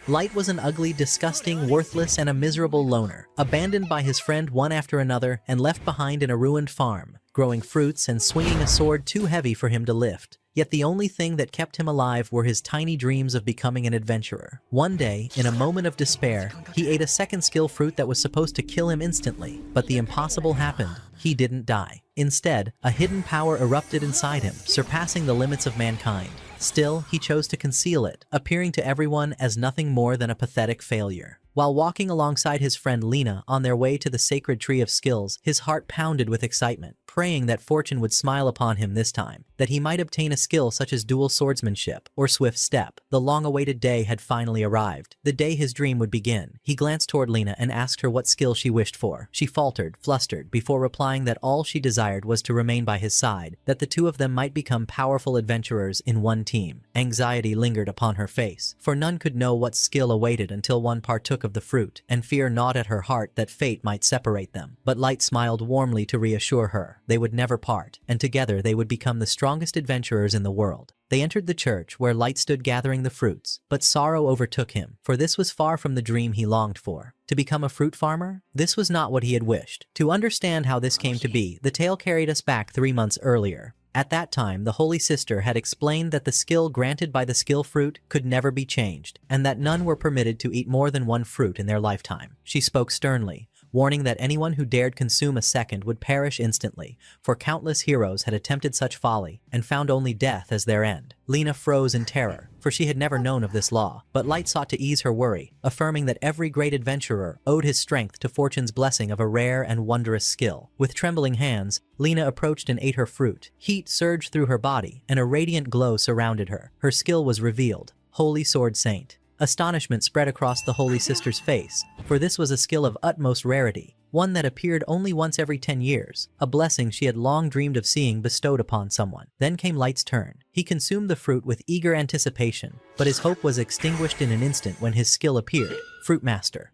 Light was an ugly, disgusting, worthless, and a miserable loner, abandoned by his friend one after another and left behind in a ruined farm, growing fruits and swinging a sword too heavy for him to lift. Yet the only thing that kept him alive were his tiny dreams of becoming an adventurer. One day, in a moment of despair, he ate a second skill fruit that was supposed to kill him instantly, but the impossible happened. He didn't die. Instead, a hidden power erupted inside him, surpassing the limits of mankind. Still, he chose to conceal it, appearing to everyone as nothing more than a pathetic failure. While walking alongside his friend Lena on their way to the sacred tree of skills, his heart pounded with excitement, praying that fortune would smile upon him this time, that he might obtain a skill such as dual swordsmanship or swift step. The long-awaited day had finally arrived, the day his dream would begin. He glanced toward Lena and asked her what skill she wished for. She faltered, flustered, before replying that all she desired was to remain by his side, that the two of them might become powerful adventurers in one team. Anxiety lingered upon her face, for none could know what skill awaited until one partook of the fruit, and fear gnawed at her heart that fate might separate them. But Light smiled warmly to reassure her. They would never part, and together they would become the strongest adventurers in the world. They entered the church where Light stood gathering the fruits, but sorrow overtook him, for this was far from the dream he longed for. To become a fruit farmer? This was not what he had wished. To understand how this came to be, the tale carried us back 3 months earlier. At that time, the Holy Sister had explained that the skill granted by the skill fruit could never be changed, and that none were permitted to eat more than one fruit in their lifetime. She spoke sternly, warning that anyone who dared consume a second would perish instantly, for countless heroes had attempted such folly and found only death as their end. Lena froze in terror, for she had never known of this law, but Light sought to ease her worry, affirming that every great adventurer owed his strength to fortune's blessing of a rare and wondrous skill. With trembling hands, Lena approached and ate her fruit. Heat surged through her body, and a radiant glow surrounded her. Her skill was revealed: Holy Sword Saint. Astonishment spread across the Holy Sister's face, for this was a skill of utmost rarity, one that appeared only once every 10 years, a blessing she had long dreamed of seeing bestowed upon someone. Then came Light's turn. He consumed the fruit with eager anticipation, but his hope was extinguished in an instant when his skill appeared: Fruit Master.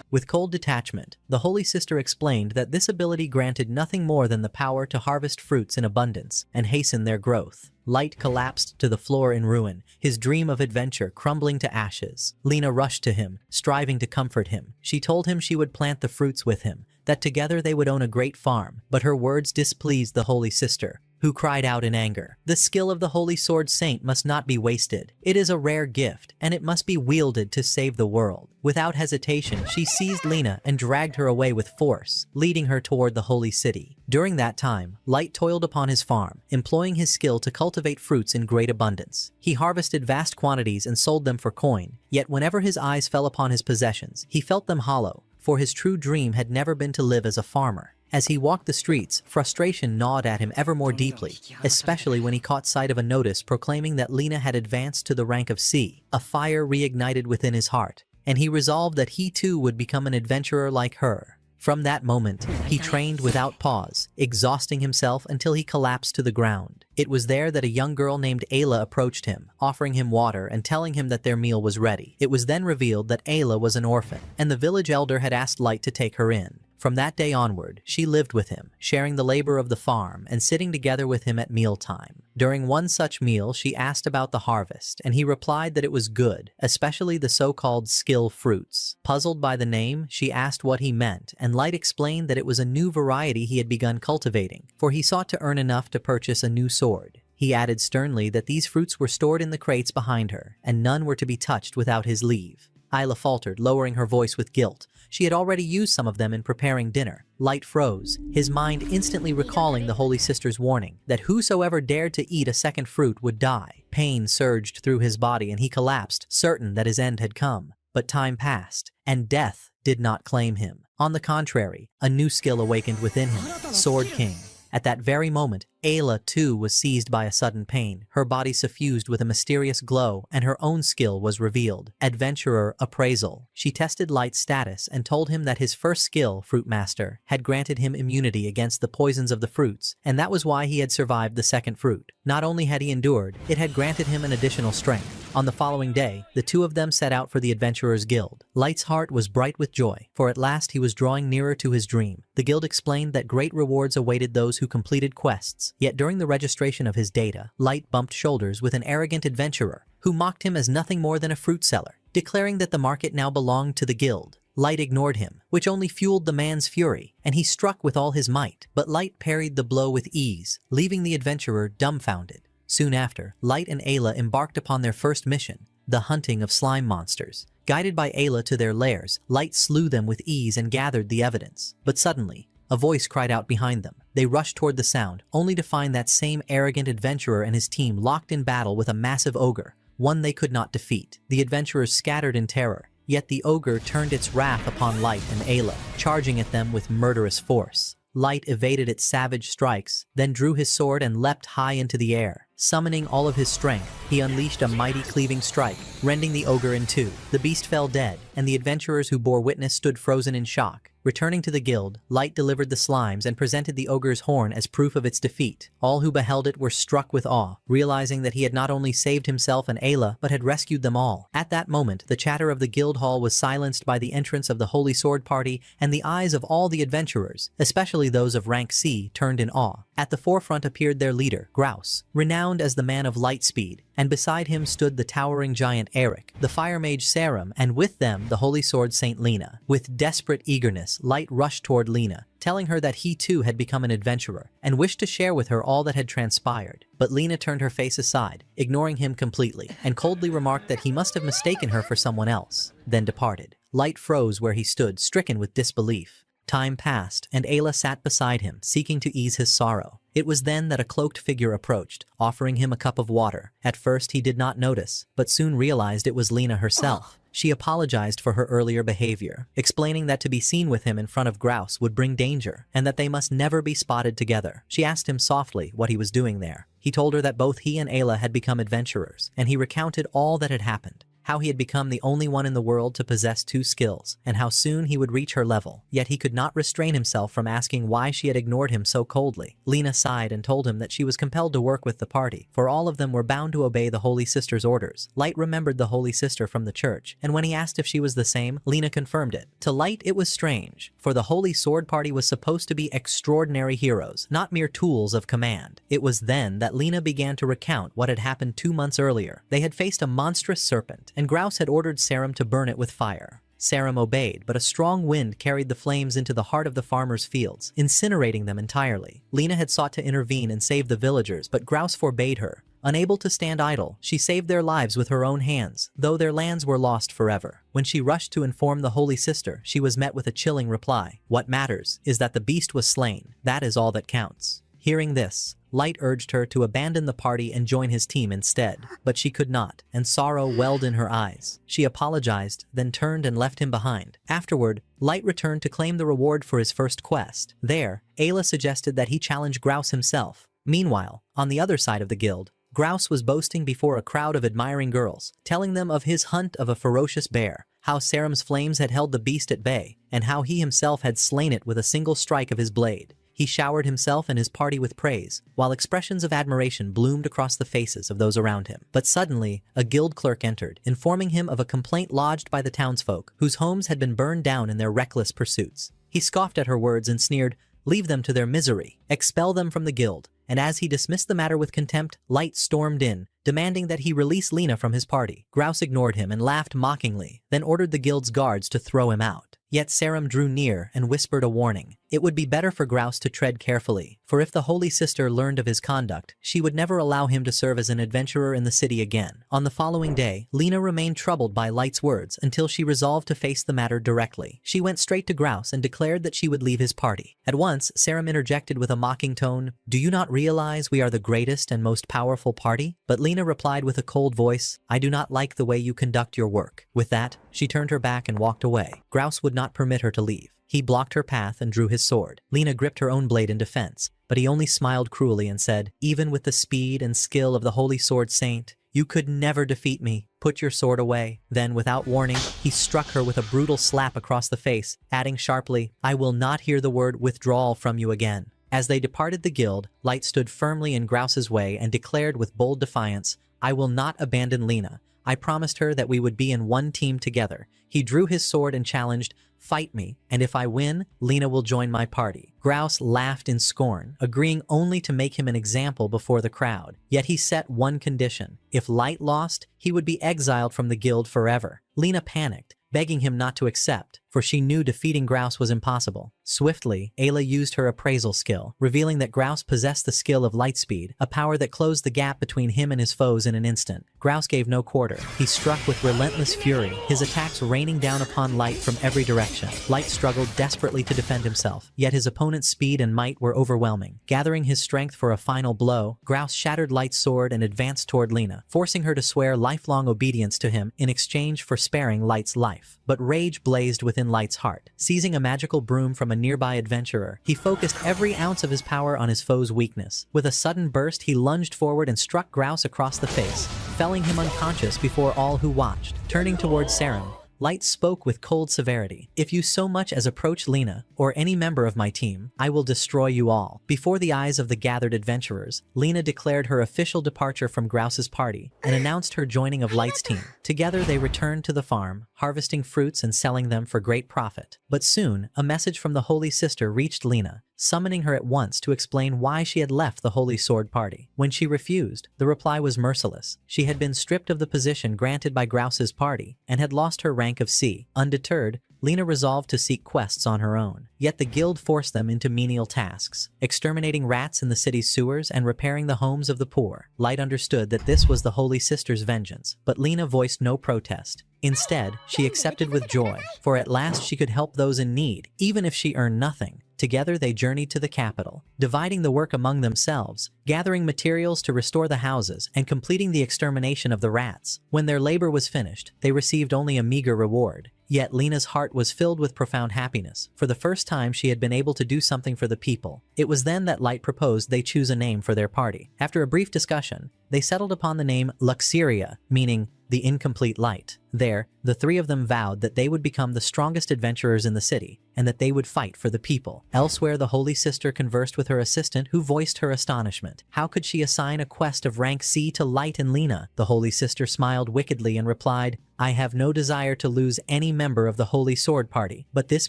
With cold detachment, the Holy Sister explained that this ability granted nothing more than the power to harvest fruits in abundance and hasten their growth. Light collapsed to the floor in ruin, his dream of adventure crumbling to ashes. Lena rushed to him, striving to comfort him. She told him she would plant the fruits with him, that together they would own a great farm, but her words displeased the Holy Sister, who cried out in anger. The skill of the Holy Sword Saint must not be wasted. It is a rare gift, and it must be wielded to save the world. Without hesitation, she seized Lena and dragged her away with force, leading her toward the holy city. During that time, Light toiled upon his farm, employing his skill to cultivate fruits in great abundance. He harvested vast quantities and sold them for coin, yet whenever his eyes fell upon his possessions, he felt them hollow, for his true dream had never been to live as a farmer. As he walked the streets, frustration gnawed at him ever more deeply, especially when he caught sight of a notice proclaiming that Lena had advanced to the rank of C. A fire reignited within his heart, and he resolved that he too would become an adventurer like her. From that moment, he trained without pause, exhausting himself until he collapsed to the ground. It was there that a young girl named Ayla approached him, offering him water and telling him that their meal was ready. It was then revealed that Ayla was an orphan, and the village elder had asked Light to take her in. From that day onward, she lived with him, sharing the labor of the farm and sitting together with him at mealtime. During one such meal, she asked about the harvest, and he replied that it was good, especially the so-called skill fruits. Puzzled by the name, she asked what he meant, and Light explained that it was a new variety he had begun cultivating, for he sought to earn enough to purchase a new sword. He added sternly that these fruits were stored in the crates behind her, and none were to be touched without his leave. Ayla faltered, lowering her voice with guilt. She had already used some of them in preparing dinner. Light froze, his mind instantly recalling the Holy Sister's warning that whosoever dared to eat a second fruit would die. Pain surged through his body and he collapsed, certain that his end had come. But time passed, and death did not claim him. On the contrary, a new skill awakened within him: Sword King. At that very moment, Ayla too was seized by a sudden pain, her body suffused with a mysterious glow, and her own skill was revealed: Adventurer Appraisal. She tested Light's status and told him that his first skill, Fruit Master, had granted him immunity against the poisons of the fruits, and that was why he had survived the second fruit. Not only had he endured, it had granted him an additional strength. On the following day, the two of them set out for the Adventurers Guild. Light's heart was bright with joy, for at last he was drawing nearer to his dream. The guild explained that great rewards awaited those who completed quests, yet during the registration of his data, Light bumped shoulders with an arrogant adventurer who mocked him as nothing more than a fruit seller, declaring that the market now belonged to the guild. Light ignored him, which only fueled the man's fury, and he struck with all his might, but Light parried the blow with ease, leaving the adventurer dumbfounded. Soon after, Light and Ayla embarked upon their first mission, the hunting of slime monsters. Guided by Ayla to their lairs, Light slew them with ease and gathered the evidence. But suddenly, a voice cried out behind them. They rushed toward the sound, only to find that same arrogant adventurer and his team locked in battle with a massive ogre, one they could not defeat. The adventurers scattered in terror, yet the ogre turned its wrath upon Light and Ayla, charging at them with murderous force. Light evaded its savage strikes, then drew his sword and leapt high into the air. Summoning all of his strength, he unleashed a mighty cleaving strike, rending the ogre in two. The beast fell dead, and the adventurers who bore witness stood frozen in shock. Returning to the guild, Light delivered the slimes and presented the ogre's horn as proof of its defeat. All who beheld it were struck with awe, realizing that he had not only saved himself and Ayla, but had rescued them all. At that moment, the chatter of the guild hall was silenced by the entrance of the Holy Sword Party, and the eyes of all the adventurers, especially those of rank C, turned in awe. At the forefront appeared their leader, Grouse, renowned as the man of light speed, and beside him stood the towering giant Eric, the fire mage Sarum, and with them the holy sword Saint Lena. With desperate eagerness, Light rushed toward Lena, telling her that he too had become an adventurer, and wished to share with her all that had transpired. But Lena turned her face aside, ignoring him completely, and coldly remarked that he must have mistaken her for someone else, then departed. Light froze where he stood, stricken with disbelief. Time passed, and Ayla sat beside him, seeking to ease his sorrow. It was then that a cloaked figure approached, offering him a cup of water. At first he did not notice, but soon realized it was Lena herself. She apologized for her earlier behavior, explaining that to be seen with him in front of Grouse would bring danger, and that they must never be spotted together. She asked him softly what he was doing there. He told her that both he and Ayla had become adventurers, and he recounted all that had happened. How he had become the only one in the world to possess two skills, and how soon he would reach her level. Yet he could not restrain himself from asking why she had ignored him so coldly. Lena sighed and told him that she was compelled to work with the party, for all of them were bound to obey the Holy Sister's orders. Light remembered the Holy Sister from the church, and when he asked if she was the same, Lena confirmed it. To Light it was strange, for the Holy Sword Party was supposed to be extraordinary heroes, not mere tools of command. It was then that Lena began to recount what had happened 2 months earlier. They had faced a monstrous serpent, and Grouse had ordered Sarum to burn it with fire. Sarum obeyed, but a strong wind carried the flames into the heart of the farmers' fields, incinerating them entirely. Lena had sought to intervene and save the villagers, but Grouse forbade her. Unable to stand idle, she saved their lives with her own hands, though their lands were lost forever. When she rushed to inform the Holy Sister, she was met with a chilling reply. What matters is that the beast was slain. That is all that counts. Hearing this, Light urged her to abandon the party and join his team instead, but she could not, and sorrow welled in her eyes. She apologized, then turned and left him behind. Afterward, Light returned to claim the reward for his first quest. There, Ayla suggested that he challenge Grouse himself. Meanwhile, on the other side of the guild, Grouse was boasting before a crowd of admiring girls, telling them of his hunt of a ferocious bear, how Sarum's flames had held the beast at bay, and how he himself had slain it with a single strike of his blade. He showered himself and his party with praise, while expressions of admiration bloomed across the faces of those around him. But suddenly, a guild clerk entered, informing him of a complaint lodged by the townsfolk, whose homes had been burned down in their reckless pursuits. He scoffed at her words and sneered, "Leave them to their misery. Expel them from the guild." And as he dismissed the matter with contempt, Light stormed in, demanding that he release Lena from his party. Grouse ignored him and laughed mockingly, then ordered the guild's guards to throw him out. Yet Sarum drew near and whispered a warning. It would be better for Grouse to tread carefully, for if the Holy Sister learned of his conduct, she would never allow him to serve as an adventurer in the city again. On the following day, Lena remained troubled by Light's words until she resolved to face the matter directly. She went straight to Grouse and declared that she would leave his party. At once, Sarum interjected with a mocking tone, "Do you not realize we are the greatest and most powerful party?" But Lena replied with a cold voice, "I do not like the way you conduct your work." With that, she turned her back and walked away. Grouse would not permit her to leave. He blocked her path and drew his sword. Lena gripped her own blade in defense, but he only smiled cruelly and said, "Even with the speed and skill of the Holy Sword Saint, you could never defeat me. Put your sword away." Then, without warning, he struck her with a brutal slap across the face, adding sharply, "I will not hear the word withdrawal from you again." As they departed the guild, Light stood firmly in Grouse's way and declared with bold defiance, "I will not abandon Lena. I promised her that we would be in one team together. He drew his sword and challenged, "Fight me, and if I win, Lena will join my party." Grouse laughed in scorn, agreeing only to make him an example before the crowd. Yet he set one condition. If Light lost, he would be exiled from the guild forever. Lena panicked, begging him not to accept, for she knew defeating Grouse was impossible. Swiftly, Ayla used her appraisal skill, revealing that Grouse possessed the skill of lightspeed, a power that closed the gap between him and his foes in an instant. Grouse gave no quarter. He struck with relentless fury, his attacks raining down upon Light from every direction. Light struggled desperately to defend himself, yet his opponent's speed and might were overwhelming. Gathering his strength for a final blow, Grouse shattered Light's sword and advanced toward Lena, forcing her to swear lifelong obedience to him in exchange for sparing Light's life. But rage blazed within Light's heart. Seizing a magical broom from a nearby adventurer, he focused every ounce of his power on his foe's weakness. With a sudden burst, he lunged forward and struck Grouse across the face, felling him unconscious before all who watched. Turning towards Sarum, Light spoke with cold severity. "If you so much as approach Lena, or any member of my team, I will destroy you all." Before the eyes of the gathered adventurers, Lena declared her official departure from Grouse's party and announced her joining of Light's team. Together they returned to the farm, harvesting fruits and selling them for great profit. But soon, a message from the Holy Sister reached Lena, summoning her at once to explain why she had left the Holy Sword Party. When she refused, the reply was merciless. She had been stripped of the position granted by Grouse's party and had lost her rank of C. Undeterred, Lena resolved to seek quests on her own. Yet the guild forced them into menial tasks, exterminating rats in the city's sewers and repairing the homes of the poor. Light understood that this was the Holy Sister's vengeance, but Lena voiced no protest. Instead, she accepted with joy, for at last she could help those in need, even if she earned nothing. Together they journeyed to the capital, dividing the work among themselves, gathering materials to restore the houses, and completing the extermination of the rats. When their labor was finished, they received only a meager reward. Yet Lena's heart was filled with profound happiness. For the first time, she had been able to do something for the people. It was then that Light proposed they choose a name for their party. After a brief discussion, they settled upon the name Luxeria, meaning the incomplete light. There, the three of them vowed that they would become the strongest adventurers in the city, and that they would fight for the people. Elsewhere, the Holy Sister conversed with her assistant, who voiced her astonishment. How could she assign a quest of rank C to Light and Lena? The Holy Sister smiled wickedly and replied, "I have no desire to lose any member of the Holy Sword Party, but this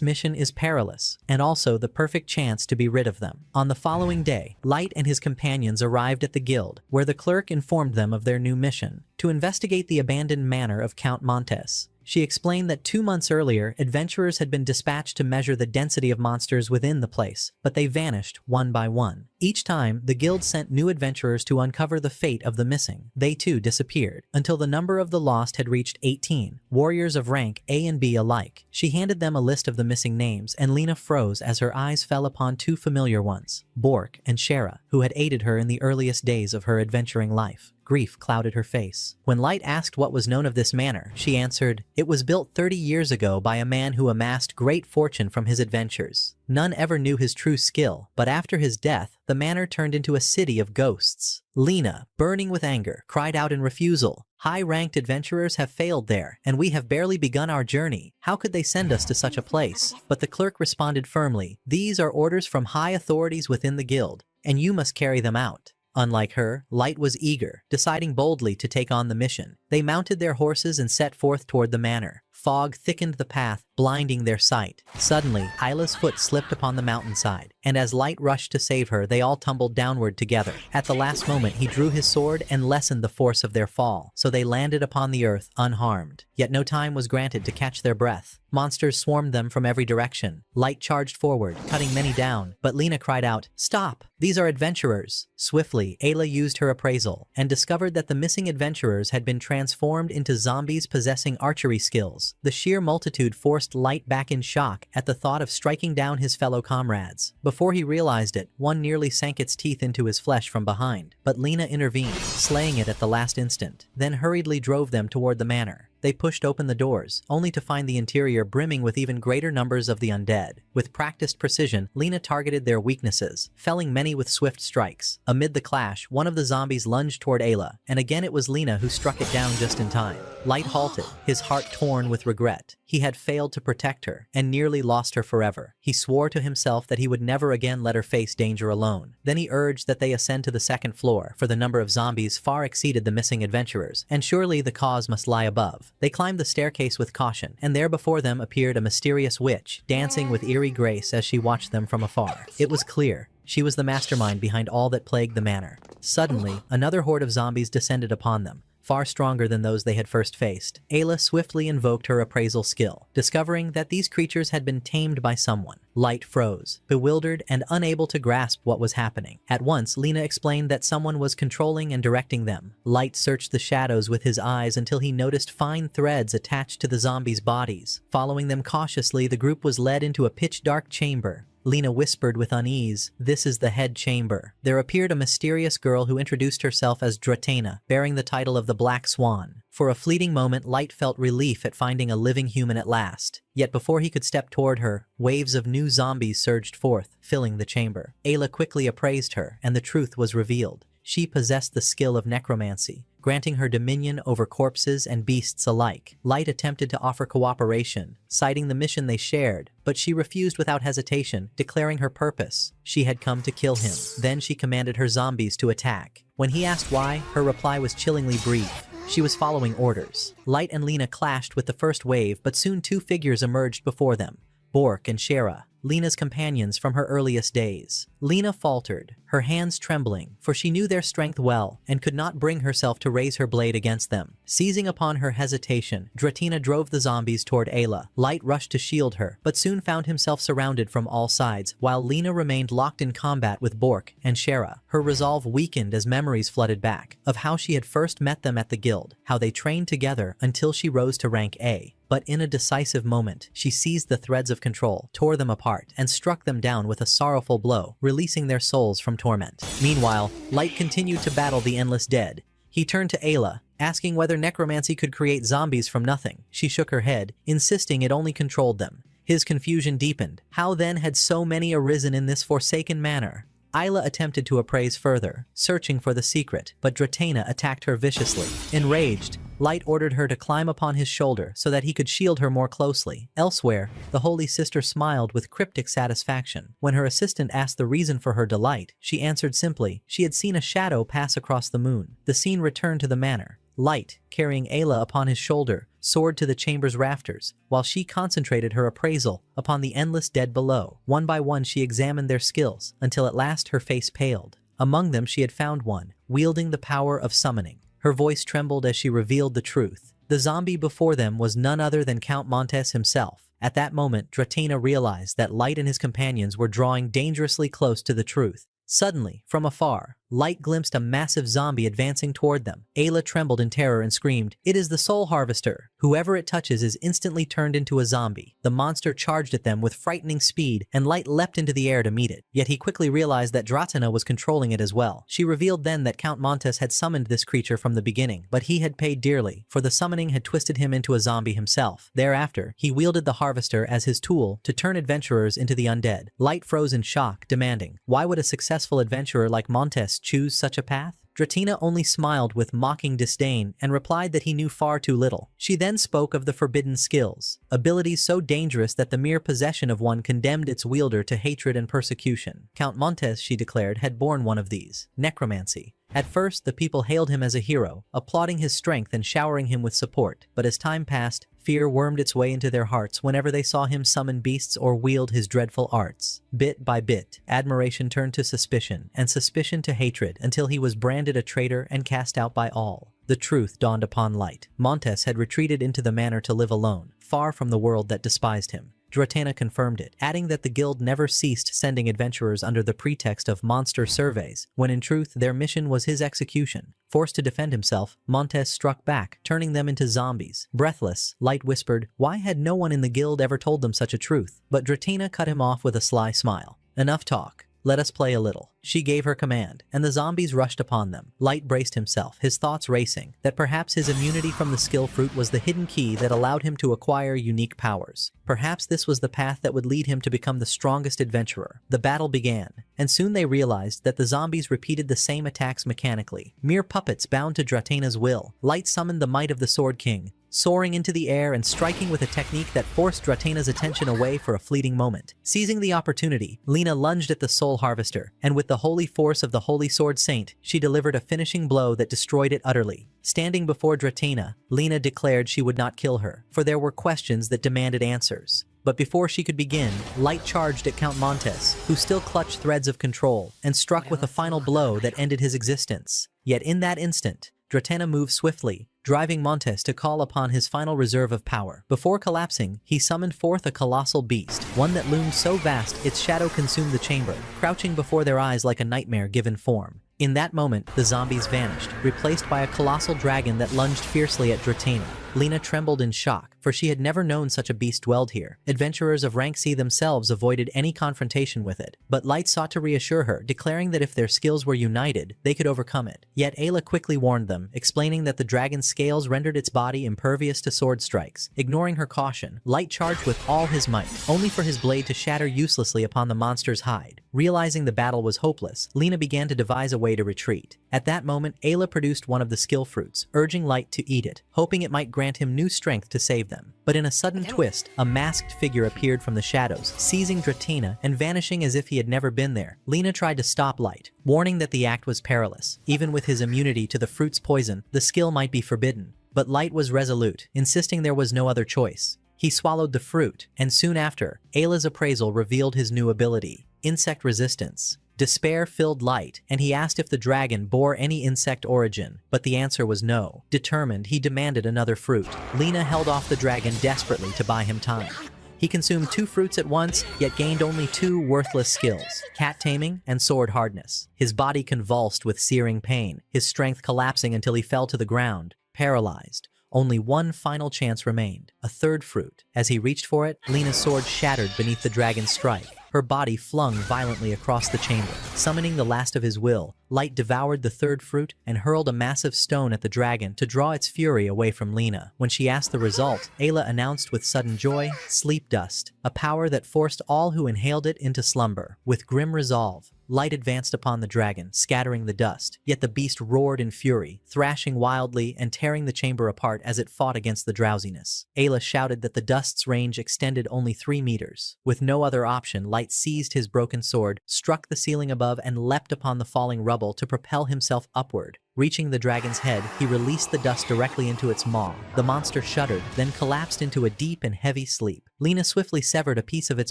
mission is perilous, and also the perfect chance to be rid of them." On the following day, Light and his companions arrived at the guild, where the clerk informed them of their new mission: to investigate the abandoned manor of Count Montes. She explained that 2 months earlier, adventurers had been dispatched to measure the density of monsters within the place, but they vanished one by one. Each time, the guild sent new adventurers to uncover the fate of the missing. They too disappeared, until the number of the lost had reached 18, warriors of rank A and B alike. She handed them a list of the missing names, and Lena froze as her eyes fell upon two familiar ones, Bork and Shara, who had aided her in the earliest days of her adventuring life. Grief clouded her face. When Light asked what was known of this manor, she answered, "It was built 30 years ago by a man who amassed great fortune from his adventures. None ever knew his true skill, but after his death, the manor turned into a city of ghosts." Lena, burning with anger, cried out in refusal, "High-ranked adventurers have failed there, and we have barely begun our journey. How could they send us to such a place?" But the clerk responded firmly, "These are orders from high authorities within the guild, and you must carry them out." Unlike her, Light was eager, deciding boldly to take on the mission. They mounted their horses and set forth toward the manor. Fog thickened the path, blinding their sight. Suddenly, Isla's foot slipped upon the mountainside, and as Light rushed to save her, they all tumbled downward together. At the last moment, he drew his sword and lessened the force of their fall, so they landed upon the earth unharmed. Yet no time was granted to catch their breath. Monsters swarmed them from every direction. Light charged forward, cutting many down, but Lena cried out, "Stop! These are adventurers!" Swiftly, Ayla used her appraisal, and discovered that the missing adventurers had been transformed into zombies possessing archery skills. The sheer multitude forced Light back in shock at the thought of striking down his fellow comrades. Before he realized it, one nearly sank its teeth into his flesh from behind, but Lena intervened, slaying it at the last instant, then hurriedly drove them toward the manor. They pushed open the doors, only to find the interior brimming with even greater numbers of the undead. With practiced precision, Lena targeted their weaknesses, felling many with swift strikes. Amid the clash, one of the zombies lunged toward Ayla, and again it was Lena who struck it down just in time. Light halted, his heart torn with regret. He had failed to protect her, and nearly lost her forever. He swore to himself that he would never again let her face danger alone. Then he urged that they ascend to the second floor, for the number of zombies far exceeded the missing adventurers, and surely the cause must lie above. They climbed the staircase with caution, and there before them appeared a mysterious witch, dancing with eerie grace as she watched them from afar. It was clear. She was the mastermind behind all that plagued the manor. Suddenly, another horde of zombies descended upon them, far stronger than those they had first faced. Ayla swiftly invoked her appraisal skill, discovering that these creatures had been tamed by someone. Light froze, bewildered and unable to grasp what was happening. At once, Lena explained that someone was controlling and directing them. Light searched the shadows with his eyes until he noticed fine threads attached to the zombies' bodies. Following them cautiously, the group was led into a pitch-dark chamber. Lena whispered with unease, "This is the head chamber." There appeared a mysterious girl who introduced herself as Dratena, bearing the title of the Black Swan. For a fleeting moment, Light felt relief at finding a living human at last. Yet before he could step toward her, waves of new zombies surged forth, filling the chamber. Ayla quickly appraised her, and the truth was revealed. She possessed the skill of necromancy, granting her dominion over corpses and beasts alike. Light attempted to offer cooperation, citing the mission they shared, but she refused without hesitation, declaring her purpose. She had come to kill him. Then she commanded her zombies to attack. When he asked why, her reply was chillingly brief. She was following orders. Light and Lena clashed with the first wave, but soon two figures emerged before them, Bork and Shera, Lena's companions from her earliest days. Lena faltered, her hands trembling, for she knew their strength well and could not bring herself to raise her blade against them. Seizing upon her hesitation, Dratena drove the zombies toward Ayla. Light rushed to shield her, but soon found himself surrounded from all sides, while Lena remained locked in combat with Bork and Shera. Her resolve weakened as memories flooded back, of how she had first met them at the guild, how they trained together until she rose to rank A. But in a decisive moment, she seized the threads of control, tore them apart, and struck them down with a sorrowful blow, releasing their souls from torment. Meanwhile, Light continued to battle the endless dead. He turned to Ayla, asking whether necromancy could create zombies from nothing. She shook her head, insisting it only controlled them. His confusion deepened. How then had so many arisen in this forsaken manor? Ayla attempted to appraise further, searching for the secret, but Dratena attacked her viciously. Enraged, Light ordered her to climb upon his shoulder so that he could shield her more closely. Elsewhere, the Holy Sister smiled with cryptic satisfaction. When her assistant asked the reason for her delight, she answered simply, she had seen a shadow pass across the moon. The scene returned to the manor. Light, carrying Ayla upon his shoulder, soared to the chamber's rafters, while she concentrated her appraisal upon the endless dead below. One by one she examined their skills, until at last her face paled. Among them she had found one, wielding the power of summoning. Her voice trembled as she revealed the truth. The zombie before them was none other than Count Montes himself. At that moment, Dratena realized that Light and his companions were drawing dangerously close to the truth. Suddenly, from afar, Light glimpsed a massive zombie advancing toward them. Ayla trembled in terror and screamed, "It is the Soul Harvester! Whoever it touches is instantly turned into a zombie." The monster charged at them with frightening speed, and Light leapt into the air to meet it. Yet he quickly realized that Dratena was controlling it as well. She revealed then that Count Montes had summoned this creature from the beginning, but he had paid dearly, for the summoning had twisted him into a zombie himself. Thereafter, he wielded the Harvester as his tool to turn adventurers into the undead. Light froze in shock, demanding, why would a successful adventurer like Montes choose such a path? Dratena only smiled with mocking disdain and replied that he knew far too little. She then spoke of the forbidden skills, abilities so dangerous that the mere possession of one condemned its wielder to hatred and persecution. Count Montes, she declared, had borne one of these, necromancy. At first, the people hailed him as a hero, applauding his strength and showering him with support. But as time passed, fear wormed its way into their hearts whenever they saw him summon beasts or wield his dreadful arts. Bit by bit, admiration turned to suspicion, and suspicion to hatred, until he was branded a traitor and cast out by all. The truth dawned upon Light. Montes had retreated into the manor to live alone, far from the world that despised him. Dratena confirmed it, adding that the guild never ceased sending adventurers under the pretext of monster surveys, when in truth their mission was his execution. Forced to defend himself, Montes struck back, turning them into zombies. Breathless, Light whispered, why had no one in the guild ever told them such a truth? But Dratena cut him off with a sly smile. Enough talk. let us play a little. She gave her command, and the zombies rushed upon them. Light braced himself, his thoughts racing, that perhaps his immunity from the skill fruit was the hidden key that allowed him to acquire unique powers. Perhaps this was the path that would lead him to become the strongest adventurer. The battle began, and soon they realized that the zombies repeated the same attacks mechanically. Mere puppets bound to Dratena's will. Light summoned the might of the Sword King, soaring into the air and striking with a technique that forced Dratena's attention away for a fleeting moment. Seizing the opportunity, Lina lunged at the Soul Harvester, and with the holy force of the Holy Sword Saint, she delivered a finishing blow that destroyed it utterly. Standing before Dratena, Lina declared she would not kill her, for there were questions that demanded answers. But before she could begin, Light charged at Count Montes, who still clutched threads of control, and struck with a final blow that ended his existence. Yet in that instant, Dratena moved swiftly, driving Montes to call upon his final reserve of power. Before collapsing, he summoned forth a colossal beast, one that loomed so vast its shadow consumed the chamber, crouching before their eyes like a nightmare given form. In that moment, the zombies vanished, replaced by a colossal dragon that lunged fiercely at Dratena. Lina trembled in shock, for she had never known such a beast dwelled here. Adventurers of rank C themselves avoided any confrontation with it, but Light sought to reassure her, declaring that if their skills were united, they could overcome it. Yet Ayla quickly warned them, explaining that the dragon's scales rendered its body impervious to sword strikes. Ignoring her caution, Light charged with all his might, only for his blade to shatter uselessly upon the monster's hide. Realizing the battle was hopeless, Lina began to devise a way to retreat. At that moment, Ayla produced one of the skill fruits, urging Light to eat it, hoping it might grant him new strength to save them. But in a sudden twist, a masked figure appeared from the shadows, seizing Dratena and vanishing as if he had never been there. Lina tried to stop Light, warning that the act was perilous. Even with his immunity to the fruit's poison, the skill might be forbidden. But Light was resolute, insisting there was no other choice. He swallowed the fruit, and soon after, Ayla's appraisal revealed his new ability, insect resistance. Despair filled Light, and he asked if the dragon bore any insect origin, but the answer was no. Determined, he demanded another fruit. Lina held off the dragon desperately to buy him time. He consumed 2 fruits at once, yet gained only 2 worthless skills, cat taming and sword hardness. His body convulsed with searing pain, his strength collapsing until he fell to the ground, paralyzed. Only one final chance remained, a 3rd fruit. As he reached for it, Lina's sword shattered beneath the dragon's strike. Her body flung violently across the chamber. Summoning the last of his will, Light devoured the 3rd fruit and hurled a massive stone at the dragon to draw its fury away from Lina. When she asked the result, Ayla announced with sudden joy, sleep dust, a power that forced all who inhaled it into slumber. With grim resolve, Light advanced upon the dragon, scattering the dust, yet the beast roared in fury, thrashing wildly and tearing the chamber apart as it fought against the drowsiness. Ayla shouted that the dust's range extended only 3 meters. With no other option, Light seized his broken sword, struck the ceiling above, and leapt upon the falling rubble to propel himself upward. Reaching the dragon's head, he released the dust directly into its maw. The monster shuddered, then collapsed into a deep and heavy sleep. Lina swiftly severed a piece of its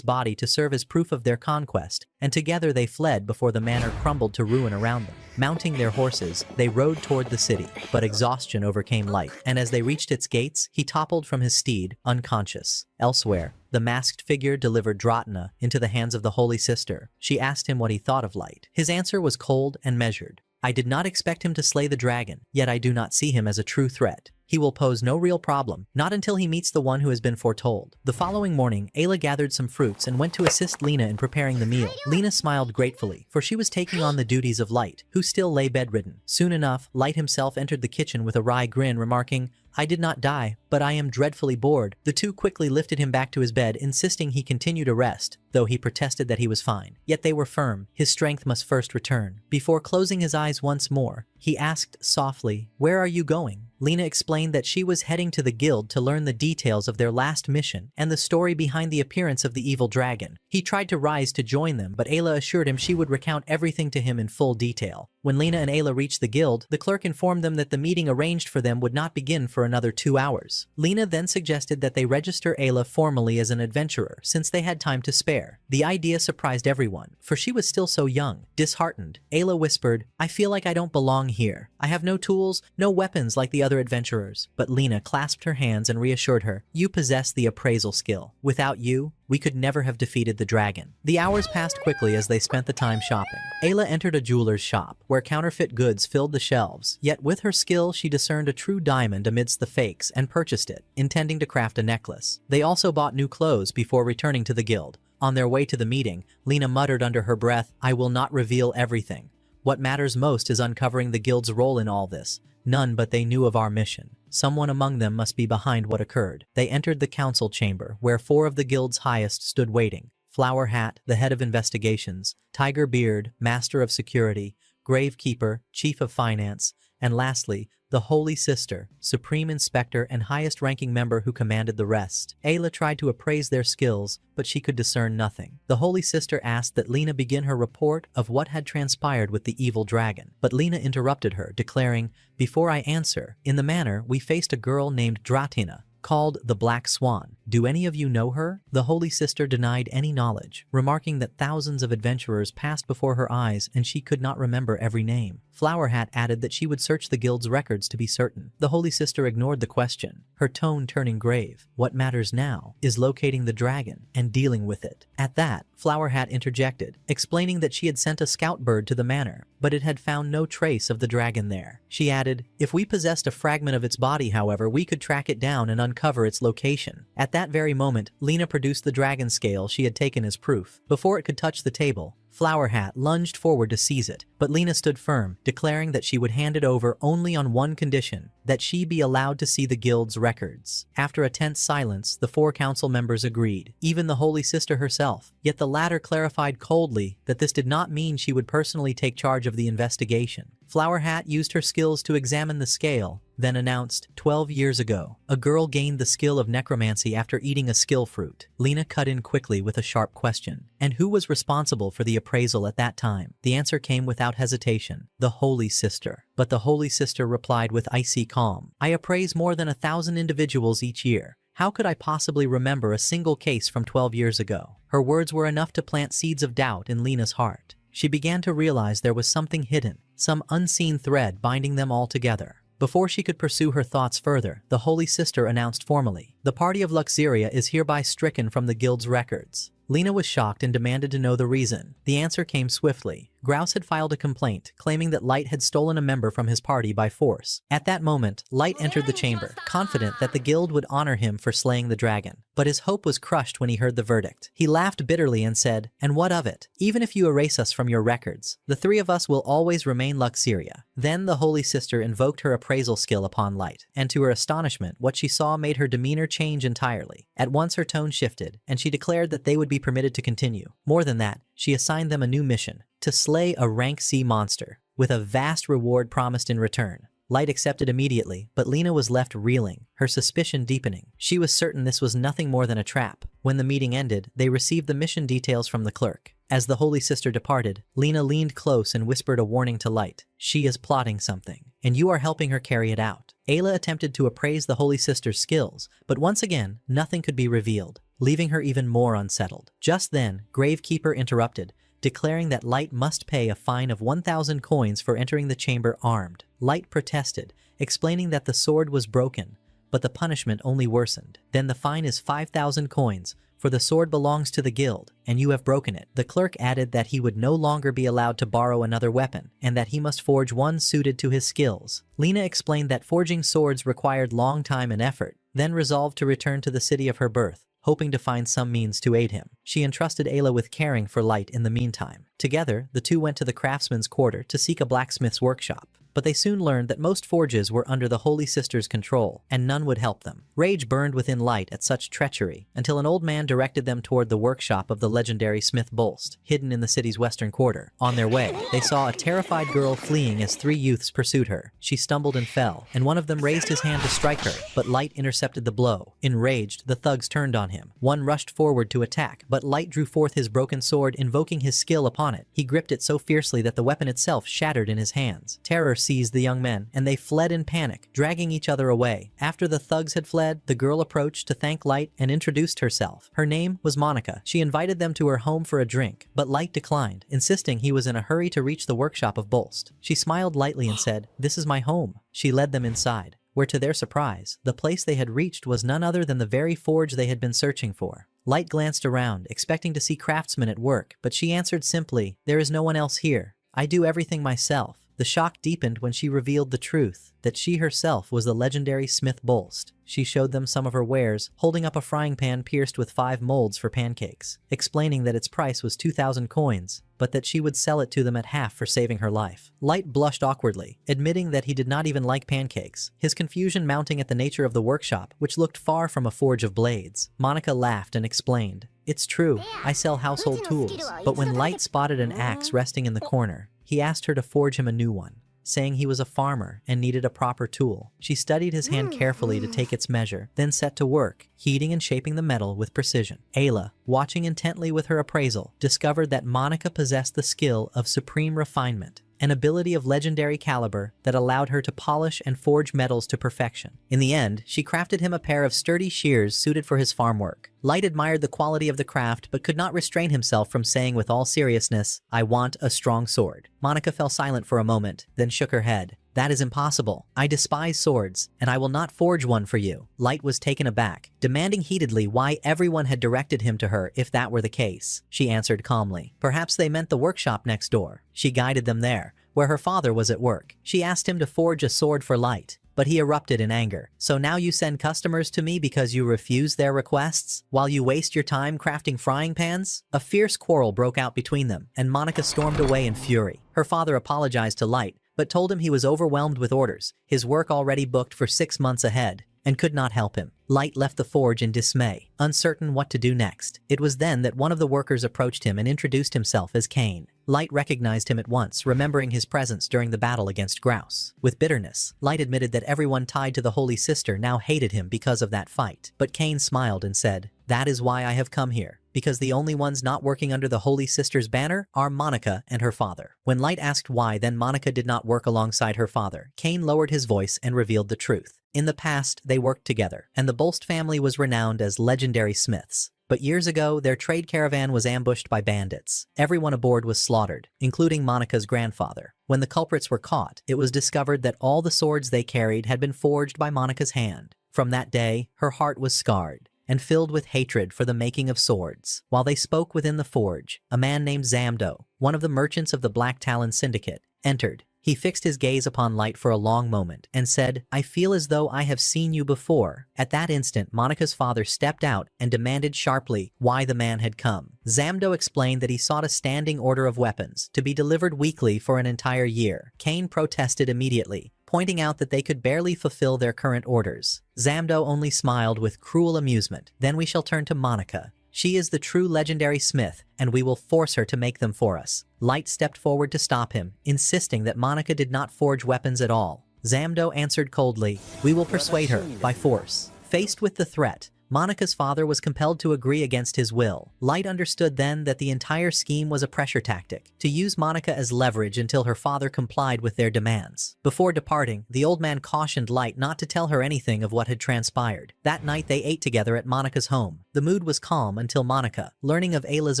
body to serve as proof of their conquest, and together they fled before the manor crumbled to ruin around them. Mounting their horses, they rode toward the city, but exhaustion overcame Light, and as they reached its gates, he toppled from his steed, unconscious. Elsewhere, the masked figure delivered Dratena into the hands of the Holy Sister. She asked him what he thought of Light. His answer was cold and measured. I did not expect him to slay the dragon, yet I do not see him as a true threat. He will pose no real problem, not until he meets the one who has been foretold. The following morning, Ayla gathered some fruits and went to assist Lina in preparing the meal. Lina smiled gratefully, for she was taking on the duties of Light, who still lay bedridden. Soon enough, Light himself entered the kitchen with a wry grin, remarking, I did not die, but I am dreadfully bored. The two quickly lifted him back to his bed, insisting he continue to rest, though he protested that he was fine. Yet they were firm. His strength must first return. Before closing his eyes once more, he asked softly, "Where are you going?" Lina explained that she was heading to the guild to learn the details of their last mission and the story behind the appearance of the evil dragon. He tried to rise to join them, but Ayla assured him she would recount everything to him in full detail. When Lina and Ayla reached the guild, the clerk informed them that the meeting arranged for them would not begin for another 2 hours. Lina then suggested that they register Ayla formally as an adventurer, since they had time to spare. The idea surprised everyone, for she was still so young. Disheartened, Ayla whispered, "I feel like I don't belong here. I have no tools, no weapons like the other adventurers." But Lina clasped her hands and reassured her, "You possess the appraisal skill. Without you, we could never have defeated the dragon." The hours passed quickly as they spent the time shopping. Ayla entered a jeweler's shop, where counterfeit goods filled the shelves, yet with her skill she discerned a true diamond amidst the fakes and purchased it, intending to craft a necklace. They also bought new clothes before returning to the guild. On their way to the meeting, Lena muttered under her breath, "I will not reveal everything. What matters most is uncovering the guild's role in all this. None but they knew of our mission. Someone among them must be behind what occurred." They entered the council chamber, where 4 of the guild's highest stood waiting. Flower Hat, the head of investigations, Tiger Beard, master of security, Gravekeeper, chief of finance, and lastly, the Holy Sister, supreme inspector and highest-ranking member who commanded the rest. Ayla tried to appraise their skills, but she could discern nothing. The Holy Sister asked that Lena begin her report of what had transpired with the evil dragon, but Lena interrupted her, declaring, "Before I answer, in the manor we faced a girl named Dratina, called the Black Swan. Do any of you know her?" The Holy Sister denied any knowledge, remarking that thousands of adventurers passed before her eyes and she could not remember every name. Flower Hat added that she would search the guild's records to be certain. The Holy Sister ignored the question, her tone turning grave. What matters now is locating the dragon and dealing with it. At that, Flower Hat interjected, explaining that she had sent a scout bird to the manor, but it had found no trace of the dragon there. She added, "If we possessed a fragment of its body, however, we could track it down and uncover its location." At that very moment, Lena produced the dragon scale she had taken as proof. Before it could touch the table, Flower Hat lunged forward to seize it, but Lena stood firm, declaring that she would hand it over only on one condition, that she be allowed to see the guild's records. After a tense silence, the 4 council members agreed, even the Holy Sister herself, yet the latter clarified coldly that this did not mean she would personally take charge of the investigation. Flower Hat used her skills to examine the scale, then announced, 12 years ago, a girl gained the skill of necromancy after eating a skill fruit. Lena cut in quickly with a sharp question. And who was responsible for the appraisal at that time? The answer came without hesitation, the Holy Sister. But the Holy Sister replied with icy calm, "I appraise more than 1,000 individuals each year. How could I possibly remember a single case from 12 years ago?" Her words were enough to plant seeds of doubt in Lena's heart. She began to realize there was something hidden, some unseen thread binding them all together. Before she could pursue her thoughts further, the Holy Sister announced formally, "The party of Luxeria is hereby stricken from the guild's records." Lena was shocked and demanded to know the reason. The answer came swiftly. Grouse had filed a complaint, claiming that Light had stolen a member from his party by force. At that moment, Light entered the chamber, confident that the guild would honor him for slaying the dragon. But his hope was crushed when he heard the verdict. He laughed bitterly and said, "And what of it? Even if you erase us from your records, the 3 of us will always remain Luxeria." Then the Holy Sister invoked her appraisal skill upon Light, and to her astonishment, what she saw made her demeanor change entirely. At once her tone shifted, and she declared that they would be permitted to continue. More than that, she assigned them a new mission, to slay a rank C monster, with a vast reward promised in return. Light accepted immediately, but Lena was left reeling, her suspicion deepening. She was certain this was nothing more than a trap. When the meeting ended, they received the mission details from the clerk. As the Holy Sister departed, Lena leaned close and whispered a warning to Light. "She is plotting something, and you are helping her carry it out." Ayla attempted to appraise the Holy Sister's skills, but once again, nothing could be revealed, leaving her even more unsettled. Just then, Gravekeeper interrupted, declaring that Light must pay a fine of 1,000 coins for entering the chamber armed. Light protested, explaining that the sword was broken, but the punishment only worsened. "Then the fine is 5,000 coins, for the sword belongs to the guild, and you have broken it." The clerk added that he would no longer be allowed to borrow another weapon, and that he must forge one suited to his skills. Lena explained that forging swords required long time and effort, then resolved to return to the city of her birth, hoping to find some means to aid him. She entrusted Ayla with caring for Light in the meantime. Together, the two went to the craftsman's quarter to seek a blacksmith's workshop. But they soon learned that most forges were under the Holy Sister's control, and none would help them. Rage burned within Light at such treachery, until an old man directed them toward the workshop of the legendary Smith Bolst, hidden in the city's western quarter. On their way, they saw a terrified girl fleeing as 3 youths pursued her. She stumbled and fell, and one of them raised his hand to strike her, but Light intercepted the blow. Enraged, the thugs turned on him. One rushed forward to attack, but Light drew forth his broken sword, invoking his skill upon it. He gripped it so fiercely that the weapon itself shattered in his hands. Terror seized the young men, and they fled in panic, dragging each other away. After the thugs had fled, the girl approached to thank Light and introduced herself. Her name was Monica. She invited them to her home for a drink, but Light declined, insisting he was in a hurry to reach the workshop of Bolst. She smiled lightly and said, "This is my home." She led them inside, where to their surprise, the place they had reached was none other than the very forge they had been searching for. Light glanced around, expecting to see craftsmen at work, but she answered simply, "There is no one else here. I do everything myself." The shock deepened when she revealed the truth, that she herself was the legendary Smith Bolst. She showed them some of her wares, holding up a frying pan pierced with 5 molds for pancakes, explaining that its price was 2,000 coins, but that she would sell it to them at half for saving her life. Light blushed awkwardly, admitting that he did not even like pancakes, his confusion mounting at the nature of the workshop, which looked far from a forge of blades. Monica laughed and explained, "It's true, I sell household tools." But when Light spotted an axe resting in the corner, he asked her to forge him a new one, saying he was a farmer and needed a proper tool. She studied his hand carefully to take its measure, then set to work, heating and shaping the metal with precision. Ayla, watching intently with her appraisal, discovered that Monica possessed the skill of supreme refinement, an ability of legendary caliber that allowed her to polish and forge metals to perfection. In the end, she crafted him a pair of sturdy shears suited for his farm work. Light admired the quality of the craft but could not restrain himself from saying with all seriousness, "I want a strong sword." Monica fell silent for a moment, then shook her head. "That is impossible. I despise swords, and I will not forge one for you." Light was taken aback, demanding heatedly why everyone had directed him to her if that were the case. She answered calmly, "Perhaps they meant the workshop next door." She guided them there, where her father was at work. She asked him to forge a sword for Light, but he erupted in anger. "So now you send customers to me because you refuse their requests, while you waste your time crafting frying pans?" A fierce quarrel broke out between them, and Monica stormed away in fury. Her father apologized to Light, but told him he was overwhelmed with orders, his work already booked for 6 months ahead, and could not help him. Light left the forge in dismay, uncertain what to do next. It was then that one of the workers approached him and introduced himself as Kane. Light recognized him at once, remembering his presence during the battle against Grouse. With bitterness, Light admitted that everyone tied to the Holy Sister now hated him because of that fight. But Kane smiled and said, "That is why I have come here, because the only ones not working under the Holy Sister's banner are Monica and her father." When Light asked why then Monica did not work alongside her father, Kane lowered his voice and revealed the truth. In the past, they worked together, and the Bolst family was renowned as legendary smiths. But years ago, their trade caravan was ambushed by bandits. Everyone aboard was slaughtered, including Monica's grandfather. When the culprits were caught, it was discovered that all the swords they carried had been forged by Monica's hand. From that day, her heart was scarred and filled with hatred for the making of swords. While they spoke within the forge, a man named Zamdo, one of the merchants of the Black Talon Syndicate, entered. He fixed his gaze upon Light for a long moment and said, "I feel as though I have seen you before." At that instant, Monica's father stepped out and demanded sharply why the man had come. Zamdo explained that he sought a standing order of weapons to be delivered weekly for an entire year. Kane protested immediately, pointing out that they could barely fulfill their current orders. Zamdo only smiled with cruel amusement. "Then we shall turn to Monica. She is the true legendary smith, and we will force her to make them for us." Light stepped forward to stop him, insisting that Monica did not forge weapons at all. Zamdo answered coldly, "We will persuade her, by force." Faced with the threat, Monica's father was compelled to agree against his will. Light understood then that the entire scheme was a pressure tactic, to use Monica as leverage until her father complied with their demands. Before departing, the old man cautioned Light not to tell her anything of what had transpired. That night they ate together at Monica's home. The mood was calm until Monica, learning of Ayla's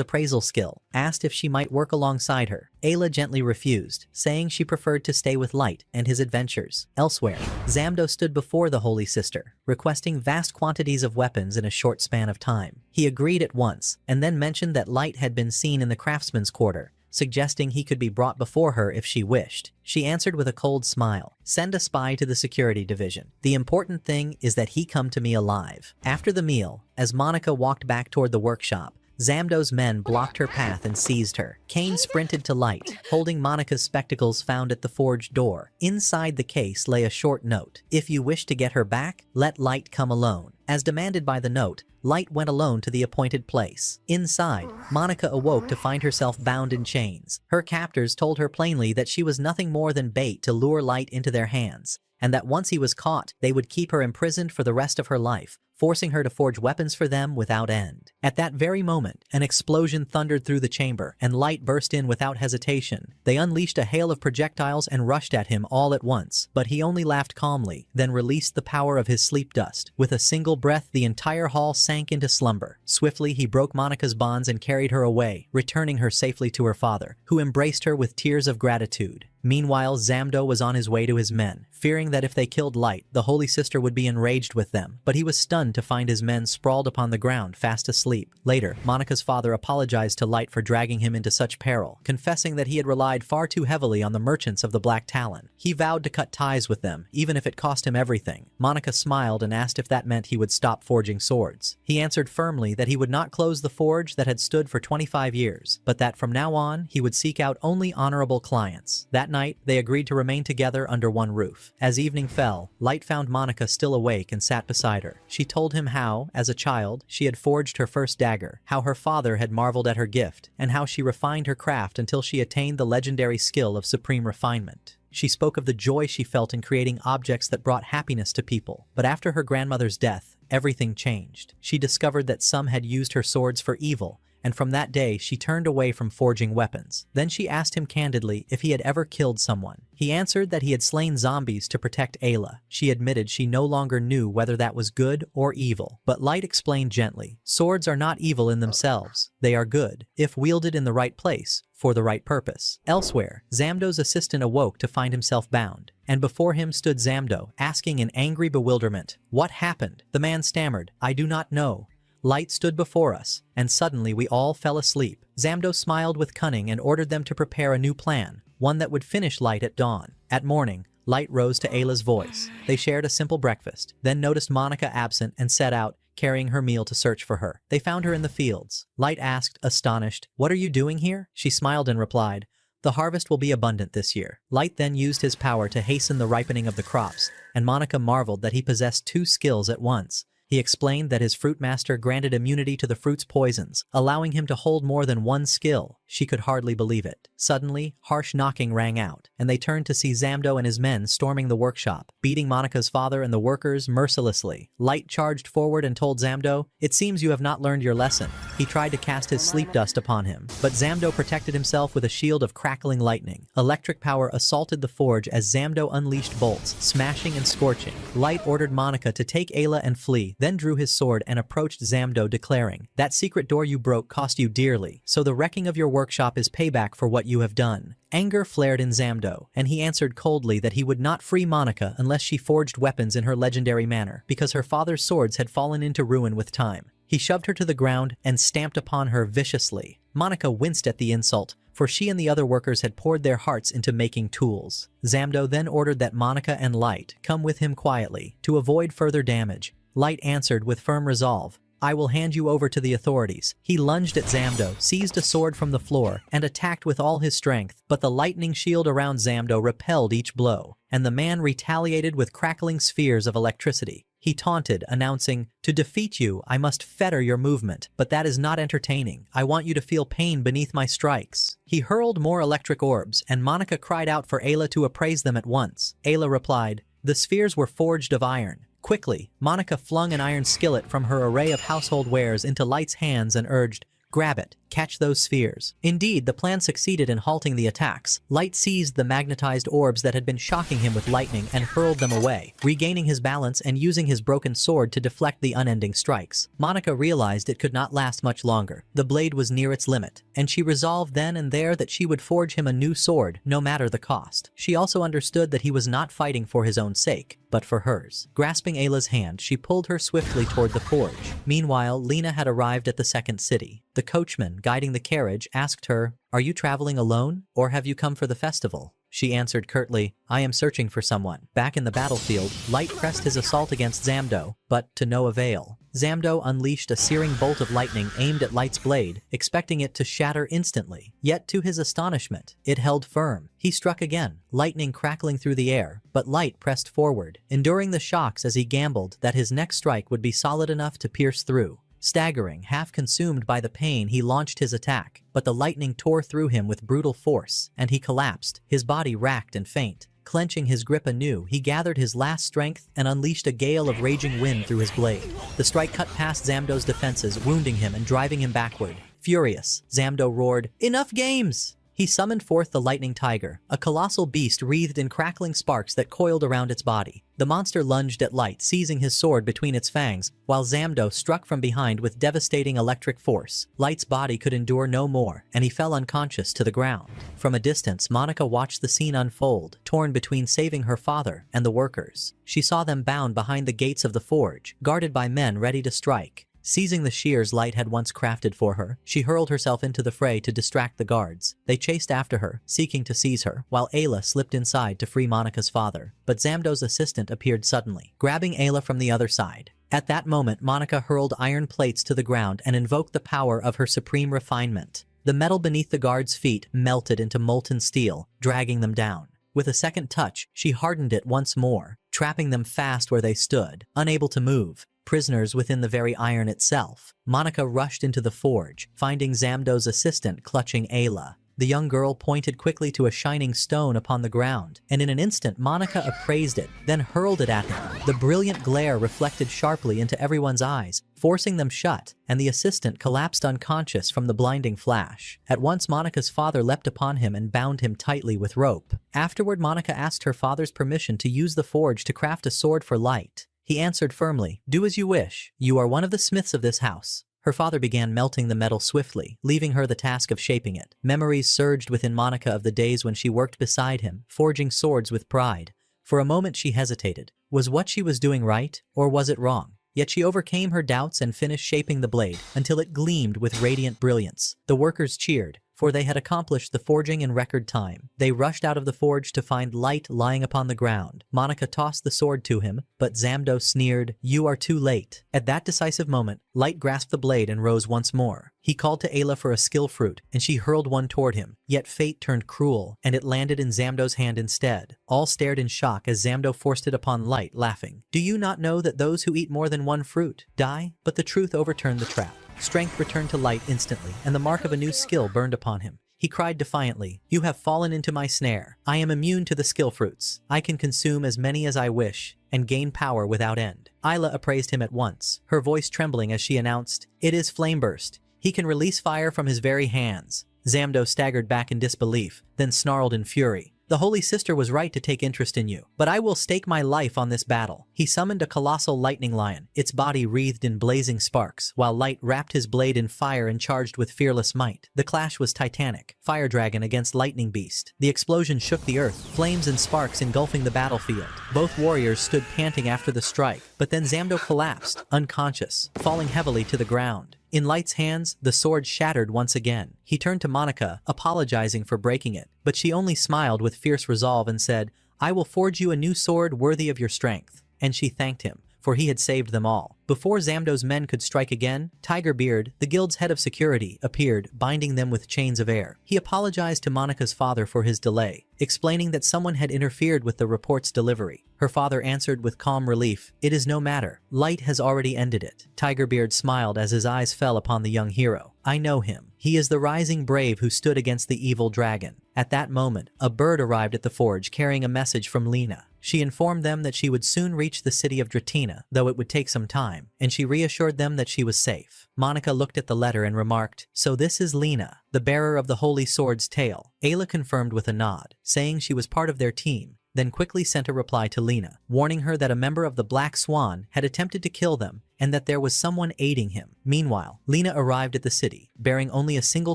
appraisal skill, asked if she might work alongside her. Ayla gently refused, saying she preferred to stay with Light and his adventures. Elsewhere, Zamdo stood before the Holy Sister, requesting vast quantities of weapons in a short span of time. He agreed at once, and then mentioned that Light had been seen in the craftsman's quarter, suggesting he could be brought before her if she wished. She answered with a cold smile, "Send a spy to the security division. The important thing is that he come to me alive." After the meal, as Monica walked back toward the workshop, Zamdo's men blocked her path and seized her. Kane sprinted to Light, holding Monica's spectacles found at the forge door. Inside the case lay a short note. "If you wish to get her back, let Light come alone." As demanded by the note, Light went alone to the appointed place. Inside, Monica awoke to find herself bound in chains. Her captors told her plainly that she was nothing more than bait to lure Light into their hands, and that once he was caught, they would keep her imprisoned for the rest of her life, forcing her to forge weapons for them without end. At that very moment, an explosion thundered through the chamber, and Light burst in without hesitation. They unleashed a hail of projectiles and rushed at him all at once, but he only laughed calmly, then released the power of his sleep dust. With a single breath, the entire hall sank into slumber. Swiftly, he broke Monica's bonds and carried her away, returning her safely to her father, who embraced her with tears of gratitude. Meanwhile, Zamdo was on his way to his men, fearing that if they killed Light, the Holy Sister would be enraged with them, but he was stunned to find his men sprawled upon the ground, fast asleep. Later, Monika's father apologized to Light for dragging him into such peril, confessing that he had relied far too heavily on the merchants of the Black Talon. He vowed to cut ties with them, even if it cost him everything. Monika smiled and asked if that meant he would stop forging swords. He answered firmly that he would not close the forge that had stood for 25 years, but that from now on, he would seek out only honorable clients. That night, they agreed to remain together under one roof. As evening fell, Light found Monika still awake and sat beside her. She told him how, as a child, she had forged her first dagger, how her father had marveled at her gift, and how she refined her craft until she attained the legendary skill of supreme refinement. She spoke of the joy she felt in creating objects that brought happiness to people. But after her grandmother's death, everything changed. She discovered that some had used her swords for evil, and from that day she turned away from forging weapons. Then she asked him candidly if he had ever killed someone. He answered that he had slain zombies to protect Ayla. She admitted she no longer knew whether that was good or evil. But Light explained gently, swords are not evil in themselves. They are good, if wielded in the right place, for the right purpose. Elsewhere, Zamdo's assistant awoke to find himself bound, and before him stood Zamdo, asking in angry bewilderment, "What happened?" The man stammered, "I do not know." Light stood before us, and suddenly we all fell asleep. Zamdo smiled with cunning and ordered them to prepare a new plan, one that would finish Light at dawn. At morning, Light rose to Ayla's voice. They shared a simple breakfast, then noticed Monika absent and set out, carrying her meal to search for her. They found her in the fields. Light asked, astonished, "What are you doing here?" She smiled and replied, "The harvest will be abundant this year." Light then used his power to hasten the ripening of the crops, and Monika marveled that he possessed two skills at once. He explained that his fruit master granted immunity to the fruit's poisons, allowing him to hold more than one skill. She could hardly believe it. Suddenly, harsh knocking rang out, and they turned to see Zamdo and his men storming the workshop, beating Monika's father and the workers mercilessly. Light charged forward and told Zamdo, "It seems you have not learned your lesson." He tried to cast his sleep dust upon him, but Zamdo protected himself with a shield of crackling lightning. Electric power assaulted the forge as Zamdo unleashed bolts, smashing and scorching. Light ordered Monika to take Ayla and flee, then drew his sword and approached Zamdo, declaring, "That secret door you broke cost you dearly, so the wrecking of your workshop is payback for what you have done." Anger flared in Zamdo, and he answered coldly that he would not free Monika unless she forged weapons in her legendary manner, because her father's swords had fallen into ruin with time. He shoved her to the ground and stamped upon her viciously. Monika winced at the insult, for she and the other workers had poured their hearts into making tools. Zamdo then ordered that Monika and Light come with him quietly, to avoid further damage. Light answered with firm resolve, "I will hand you over to the authorities." He lunged at Zamdo, seized a sword from the floor, and attacked with all his strength, but the lightning shield around Zamdo repelled each blow, and the man retaliated with crackling spheres of electricity. He taunted, announcing, "To defeat you, I must fetter your movement, but that is not entertaining. I want you to feel pain beneath my strikes." He hurled more electric orbs, and Monika cried out for Ayla to appraise them at once. Ayla replied, "The spheres were forged of iron." Quickly, Monika flung an iron skillet from her array of household wares into Light's hands and urged, "Grab it, catch those spheres." Indeed, the plan succeeded in halting the attacks. Light seized the magnetized orbs that had been shocking him with lightning and hurled them away, regaining his balance and using his broken sword to deflect the unending strikes. Monika realized it could not last much longer. The blade was near its limit, and she resolved then and there that she would forge him a new sword, no matter the cost. She also understood that he was not fighting for his own sake, but for hers. Grasping Ayla's hand, she pulled her swiftly toward the forge. Meanwhile, Lena had arrived at the second city. The coachman, guiding the carriage, asked her, "Are you traveling alone, or have you come for the festival?" She answered curtly, "I am searching for someone." Back in the battlefield, Light pressed his assault against Zamdo, but to no avail. Zamdo unleashed a searing bolt of lightning aimed at Light's blade, expecting it to shatter instantly. Yet to his astonishment, it held firm. He struck again, lightning crackling through the air, but Light pressed forward, enduring the shocks as he gambled that his next strike would be solid enough to pierce through. Staggering, half consumed by the pain, he launched his attack, but the lightning tore through him with brutal force, and he collapsed, his body racked and faint. Clenching his grip anew, he gathered his last strength and unleashed a gale of raging wind through his blade. The strike cut past Zamdo's defenses, wounding him and driving him backward. Furious, Zamdo roared, "Enough games! He summoned forth the lightning tiger, a colossal beast wreathed in crackling sparks that coiled around its body. The monster lunged at Light, seizing his sword between its fangs, while Zamdo struck from behind with devastating electric force. Light's body could endure no more, and he fell unconscious to the ground. From a distance, Monica watched the scene unfold, torn between saving her father and the workers. She saw them bound behind the gates of the forge, guarded by men ready to strike. Seizing the shears Light had once crafted for her, she hurled herself into the fray to distract the guards. They chased after her, seeking to seize her, while Ayla slipped inside to free Monica's father. But Zamdo's assistant appeared suddenly, grabbing Ayla from the other side. At that moment, Monica hurled iron plates to the ground and invoked the power of her supreme refinement. The metal beneath the guards' feet melted into molten steel, dragging them down. With a second touch, she hardened it once more, trapping them fast where they stood, unable to move. Prisoners within the very iron itself. Monica rushed into the forge, finding Zamdo's assistant clutching Ayla. The young girl pointed quickly to a shining stone upon the ground, and in an instant Monica appraised it, then hurled it at him. The brilliant glare reflected sharply into everyone's eyes, forcing them shut, and the assistant collapsed unconscious from the blinding flash. At once Monica's father leapt upon him and bound him tightly with rope. Afterward, Monica asked her father's permission to use the forge to craft a sword for Light. He answered firmly, "Do as you wish. You are one of the smiths of this house." Her father began melting the metal swiftly, leaving her the task of shaping it. Memories surged within Monica of the days when she worked beside him, forging swords with pride. For a moment she hesitated. Was what she was doing right, or was it wrong? Yet she overcame her doubts and finished shaping the blade, until it gleamed with radiant brilliance. The workers cheered, for they had accomplished the forging in record time. They rushed out of the forge to find Light lying upon the ground. Monica tossed the sword to him, but Zamdo sneered, "You are too late." At that decisive moment, Light grasped the blade and rose once more. He called to Ayla for a skill fruit, and she hurled one toward him. Yet fate turned cruel, and it landed in Zamdo's hand instead. All stared in shock as Zamdo forced it upon Light, laughing. "Do you not know that those who eat more than one fruit die?" But the truth overturned the trap. Strength returned to Light instantly, and the mark of a new skill burned upon him. He cried defiantly, "You have fallen into my snare. I am immune to the skill fruits. I can consume as many as I wish, and gain power without end." Ayla appraised him at once, her voice trembling as she announced, "It is Flameburst. He can release fire from his very hands." Zamdo staggered back in disbelief, then snarled in fury, "The Holy Sister was right to take interest in you, but I will stake my life on this battle." He summoned a colossal lightning lion, its body wreathed in blazing sparks, while Light wrapped his blade in fire and charged with fearless might. The clash was titanic, fire dragon against lightning beast. The explosion shook the earth, flames and sparks engulfing the battlefield. Both warriors stood panting after the strike, but then Zamdo collapsed, unconscious, falling heavily to the ground. In Light's hands, the sword shattered once again. He turned to Monica, apologizing for breaking it, but she only smiled with fierce resolve and said, "I will forge you a new sword worthy of your strength." And she thanked him, for he had saved them all. Before Zamdo's men could strike again, Tigerbeard, the guild's head of security, appeared, binding them with chains of air. He apologized to Monica's father for his delay, explaining that someone had interfered with the report's delivery. Her father answered with calm relief, "It is no matter. Light has already ended it." Tigerbeard smiled as his eyes fell upon the young hero. "I know him. He is the rising brave who stood against the evil dragon." At that moment, a bird arrived at the forge carrying a message from Lena. She informed them that she would soon reach the city of Dratina, though it would take some time, and she reassured them that she was safe. Monica looked at the letter and remarked, "So this is Lena, the bearer of the Holy Sword's tale." Ayla confirmed with a nod, saying she was part of their team, then quickly sent a reply to Lena, warning her that a member of the Black Swan had attempted to kill them and that there was someone aiding him. Meanwhile, Lena arrived at the city, bearing only a single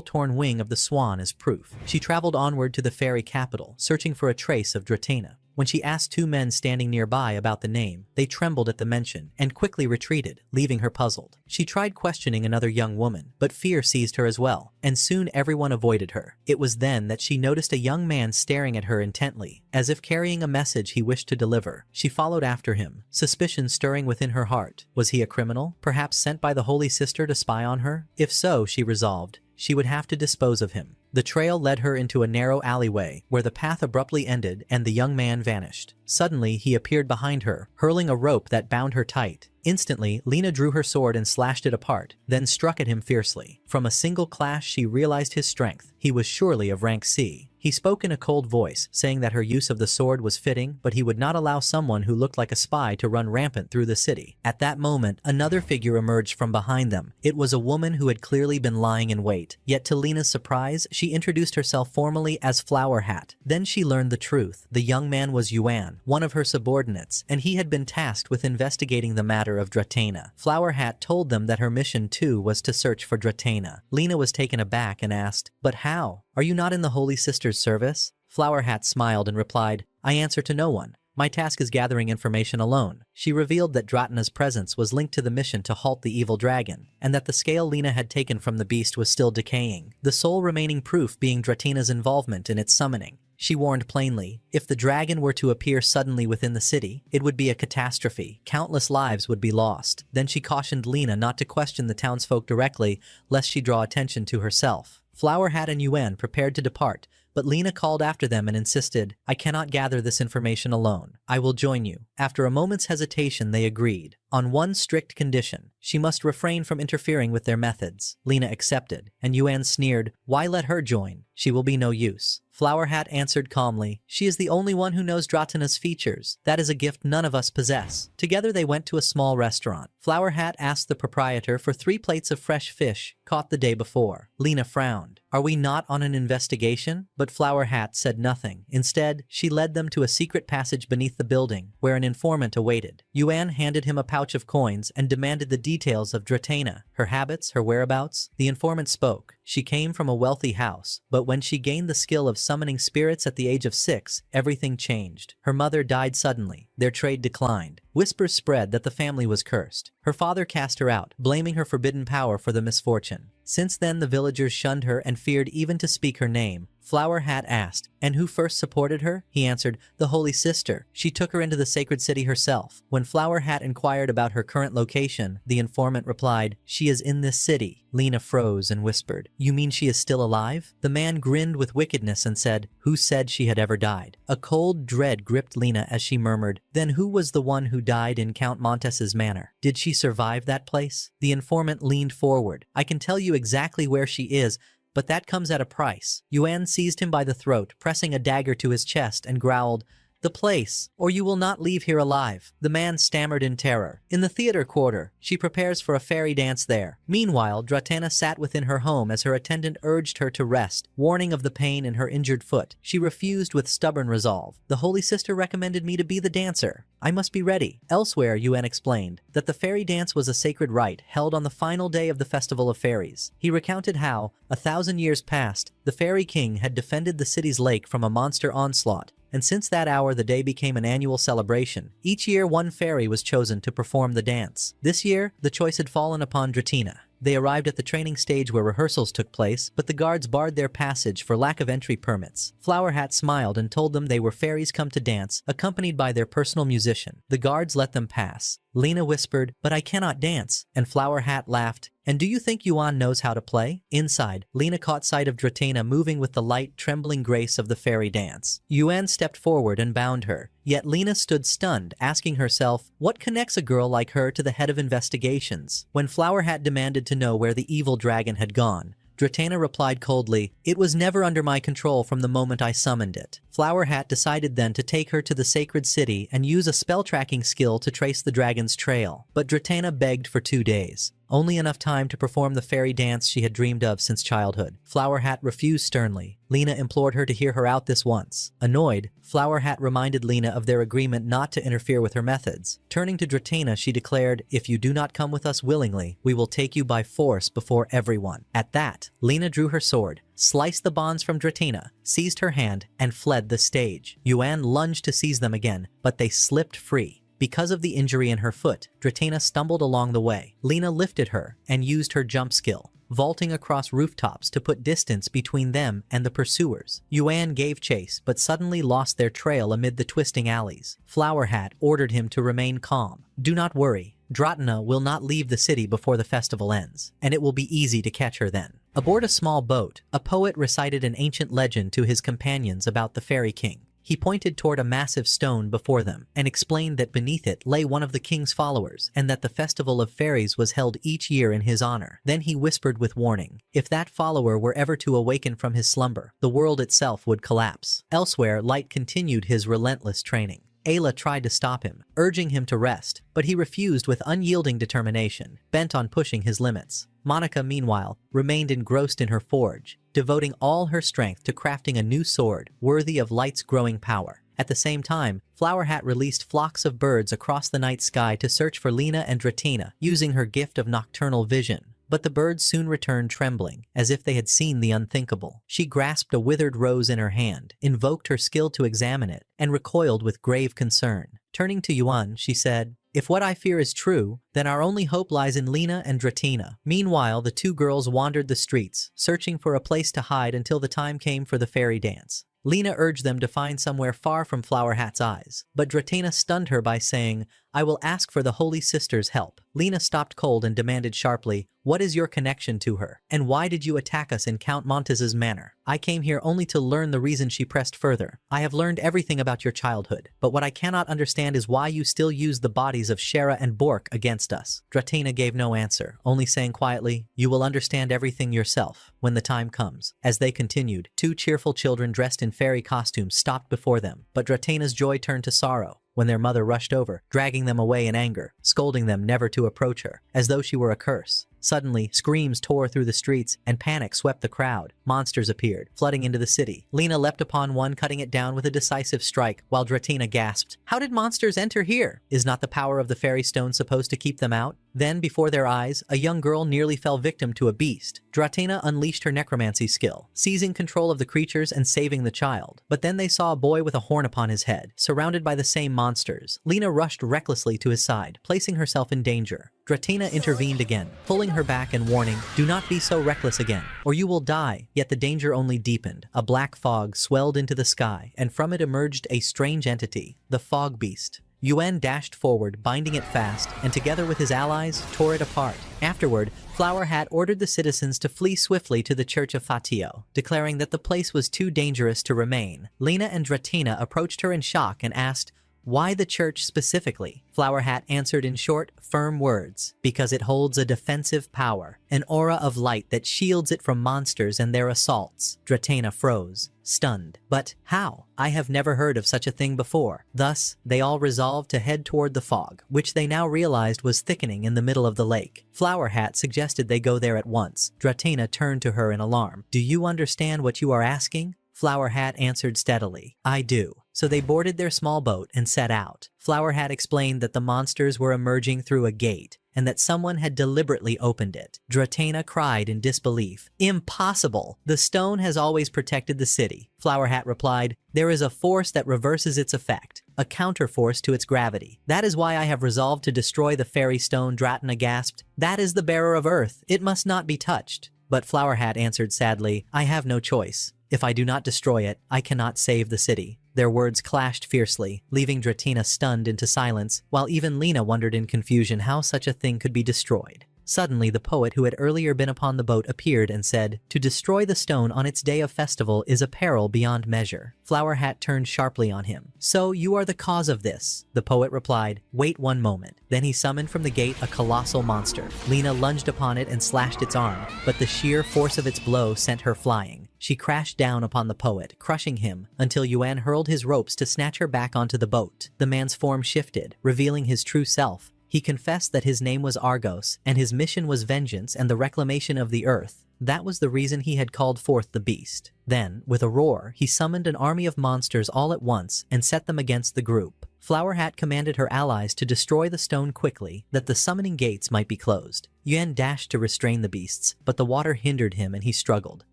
torn wing of the swan as proof. She traveled onward to the fairy capital, searching for a trace of Dratina. When she asked two men standing nearby about the name, they trembled at the mention and quickly retreated, leaving her puzzled. She tried questioning another young woman, but fear seized her as well, and soon everyone avoided her. It was then that she noticed a young man staring at her intently, as if carrying a message he wished to deliver. She followed after him, suspicion stirring within her heart. Was he a criminal, perhaps sent by the Holy Sister to spy on her? If so, she resolved, she would have to dispose of him. The trail led her into a narrow alleyway, where the path abruptly ended and the young man vanished. Suddenly, he appeared behind her, hurling a rope that bound her tight. Instantly, Lena drew her sword and slashed it apart, then struck at him fiercely. From a single clash, she realized his strength. He was surely of rank C. He spoke in a cold voice, saying that her use of the sword was fitting, but he would not allow someone who looked like a spy to run rampant through the city. At that moment, another figure emerged from behind them. It was a woman who had clearly been lying in wait. Yet to Lena's surprise, she introduced herself formally as Flower Hat. Then she learned the truth. The young man was Yuan, one of her subordinates, and he had been tasked with investigating the matter of Dratena. Flower Hat told them that her mission too was to search for Dratena. Lena was taken aback and asked, "But how? Are you not in the Holy Sister's service?" Flower Hat smiled and replied, "I answer to no one. My task is gathering information alone." She revealed that Dratena's presence was linked to the mission to halt the evil dragon, and that the scale Lena had taken from the beast was still decaying, the sole remaining proof being Dratena's involvement in its summoning. She warned plainly, if the dragon were to appear suddenly within the city, it would be a catastrophe. Countless lives would be lost. Then she cautioned Lena not to question the townsfolk directly, lest she draw attention to herself. Flower Hat and Yuan prepared to depart, but Lena called after them and insisted, "I cannot gather this information alone. I will join you." After a moment's hesitation, they agreed, on one strict condition. She must refrain from interfering with their methods. Lena accepted, and Yuan sneered, "Why let her join? She will be no use." Flower Hat answered calmly, "She is the only one who knows Dratena's features. That is a gift none of us possess." Together they went to a small restaurant. Flower Hat asked the proprietor for 3 plates of fresh fish, caught the day before. Lena frowned. "Are we not on an investigation?" But Flower Hat said nothing. Instead, she led them to a secret passage beneath the building, where an informant awaited. Yuan handed him a pouch of coins and demanded the details of Dratena, her habits, her whereabouts. The informant spoke. She came from a wealthy house, but when she gained the skill of summoning spirits at the age of 6, everything changed. Her mother died suddenly. Their trade declined. Whispers spread that the family was cursed. Her father cast her out, blaming her forbidden power for the misfortune. Since then, the villagers shunned her and feared even to speak her name. Flower Hat asked, "And who first supported her?" He answered, "The Holy Sister. She took her into the sacred city herself." When Flower Hat inquired about her current location, the informant replied, "She is in this city." Lena froze and whispered, "You mean she is still alive?" The man grinned with wickedness and said, "Who said she had ever died?" A cold dread gripped Lena as she murmured, "Then who was the one who died in Count Montes's manor? Did she survive that place?" The informant leaned forward. "I can tell you exactly where she is, but that comes at a price." Yuan seized him by the throat, pressing a dagger to his chest, and growled, "The place, or you will not leave here alive." The man stammered in terror. "In the theater quarter. She prepares for a fairy dance there." Meanwhile, Dratena sat within her home as her attendant urged her to rest, warning of the pain in her injured foot. She refused with stubborn resolve. "The Holy Sister recommended me to be the dancer. I must be ready." Elsewhere, Yuan explained that the fairy dance was a sacred rite held on the final day of the Festival of Fairies. He recounted how, 1,000 years past, the Fairy King had defended the city's lake from a monster onslaught, and since that hour the day became an annual celebration. Each year one fairy was chosen to perform the dance. This year, the choice had fallen upon Dratena. They arrived at the training stage where rehearsals took place, but the guards barred their passage for lack of entry permits. Flower Hat smiled and told them they were fairies come to dance, accompanied by their personal musician. The guards let them pass. Lena whispered, "But I cannot dance," and Flower Hat laughed. "And do you think Yuan knows how to play?" Inside, Lena caught sight of Dratena moving with the light, trembling grace of the fairy dance. Yuan stepped forward and bound her. Yet Lena stood stunned, asking herself, what connects a girl like her to the head of investigations? When Flower Hat demanded to know where the evil dragon had gone, Dratena replied coldly, "It was never under my control from the moment I summoned it." Flower Hat decided then to take her to the sacred city and use a spell tracking skill to trace the dragon's trail. But Dratena begged for 2 days. Only enough time to perform the fairy dance she had dreamed of since childhood. Flower Hat refused sternly. Lena implored her to hear her out this once. Annoyed, Flower Hat reminded Lena of their agreement not to interfere with her methods. Turning to Dratena, she declared, "If you do not come with us willingly, we will take you by force before everyone." At that, Lena drew her sword, sliced the bonds from Dratena, seized her hand, and fled the stage. Yuan lunged to seize them again, but they slipped free. Because of the injury in her foot, Dratena stumbled along the way. Lena lifted her and used her jump skill, vaulting across rooftops to put distance between them and the pursuers. Yuan gave chase, but suddenly lost their trail amid the twisting alleys. Flower Hat ordered him to remain calm. "Do not worry. Dratena will not leave the city before the festival ends, and it will be easy to catch her then." Aboard a small boat, a poet recited an ancient legend to his companions about the Fairy King. He pointed toward a massive stone before them and explained that beneath it lay one of the king's followers and that the festival of fairies was held each year in his honor. Then he whispered with warning, if that follower were ever to awaken from his slumber, the world itself would collapse. Elsewhere, Light continued his relentless training. Ayla tried to stop him, urging him to rest, but he refused with unyielding determination, bent on pushing his limits. Monica, meanwhile, remained engrossed in her forge, devoting all her strength to crafting a new sword worthy of Light's growing power. At the same time, Flower Hat released flocks of birds across the night sky to search for Lena and Dratina, using her gift of nocturnal vision. But the birds soon returned trembling, as if they had seen the unthinkable. She grasped a withered rose in her hand, invoked her skill to examine it, and recoiled with grave concern. Turning to Yuan, she said, if what I fear is true, then our only hope lies in Lena and Dratina. Meanwhile, the two girls wandered the streets, searching for a place to hide until the time came for the fairy dance. Lena urged them to find somewhere far from Flower Hat's eyes, but Dratina stunned her by saying, I will ask for the Holy Sister's help. Lena stopped cold and demanded sharply, what is your connection to her? And why did you attack us in Count Montez's manor? I came here only to learn the reason. She pressed further. I have learned everything about your childhood, but what I cannot understand is why you still use the bodies of Shera and Bork against us. Dratina gave no answer, only saying quietly, you will understand everything yourself when the time comes. As they continued, two cheerful children dressed in fairy costumes stopped before them, but Dratina's joy turned to sorrow when their mother rushed over, dragging them away in anger, scolding them never to approach her, as though she were a curse. Suddenly, screams tore through the streets, and panic swept the crowd. Monsters appeared, flooding into the city. Lena leapt upon one, cutting it down with a decisive strike, while Dratina gasped, how did monsters enter here? Is not the power of the fairy stone supposed to keep them out? Then, before their eyes, a young girl nearly fell victim to a beast. Dratina unleashed her necromancy skill, seizing control of the creatures and saving the child. But then they saw a boy with a horn upon his head, surrounded by the same monsters. Lena rushed recklessly to his side, placing herself in danger. Dratina intervened again, pulling her back and warning, do not be so reckless again, or you will die. Yet the danger only deepened. A black fog swelled into the sky, and from it emerged a strange entity, the Fog Beast. Yuan dashed forward, binding it fast, and together with his allies, tore it apart. Afterward, Flower Hat ordered the citizens to flee swiftly to the Church of Fatio, declaring that the place was too dangerous to remain. Lena and Dratina approached her in shock and asked, why the church specifically? Flower Hat answered in short, firm words, because it holds a defensive power, an aura of light that shields it from monsters and their assaults. Dratina froze, stunned. But how? I have never heard of such a thing before. Thus, they all resolved to head toward the fog, which they now realized was thickening in the middle of the lake. Flower Hat suggested they go there at once. Dratina turned to her in alarm. Do you understand what you are asking? Flower Hat answered steadily, I do. So they boarded their small boat and set out. Flower Hat explained that the monsters were emerging through a gate and that someone had deliberately opened it. Dratina cried in disbelief. Impossible! The stone has always protected the city. Flower Hat replied, there is a force that reverses its effect, a counterforce to its gravity. That is why I have resolved to destroy the fairy stone. Dratina gasped. That is the bearer of earth. It must not be touched. But Flower Hat answered sadly, I have no choice. If I do not destroy it, I cannot save the city. Their words clashed fiercely, leaving Dratina stunned into silence, while even Lena wondered in confusion how such a thing could be destroyed. Suddenly, the poet who had earlier been upon the boat appeared and said, to destroy the stone on its day of festival is a peril beyond measure. Flower Hat turned sharply on him. So you are the cause of this? The poet replied, wait one moment. Then he summoned from the gate a colossal monster. Lena lunged upon it and slashed its arm, but the sheer force of its blow sent her flying. She crashed down upon the poet, crushing him, until Yuan hurled his ropes to snatch her back onto the boat. The man's form shifted, revealing his true self. He confessed that his name was Argos, and his mission was vengeance and the reclamation of the earth. That was the reason he had called forth the beast. Then, with a roar, he summoned an army of monsters all at once and set them against the group. Flower Hat commanded her allies to destroy the stone quickly, that the summoning gates might be closed. Yuan dashed to restrain the beasts, but the water hindered him and he struggled.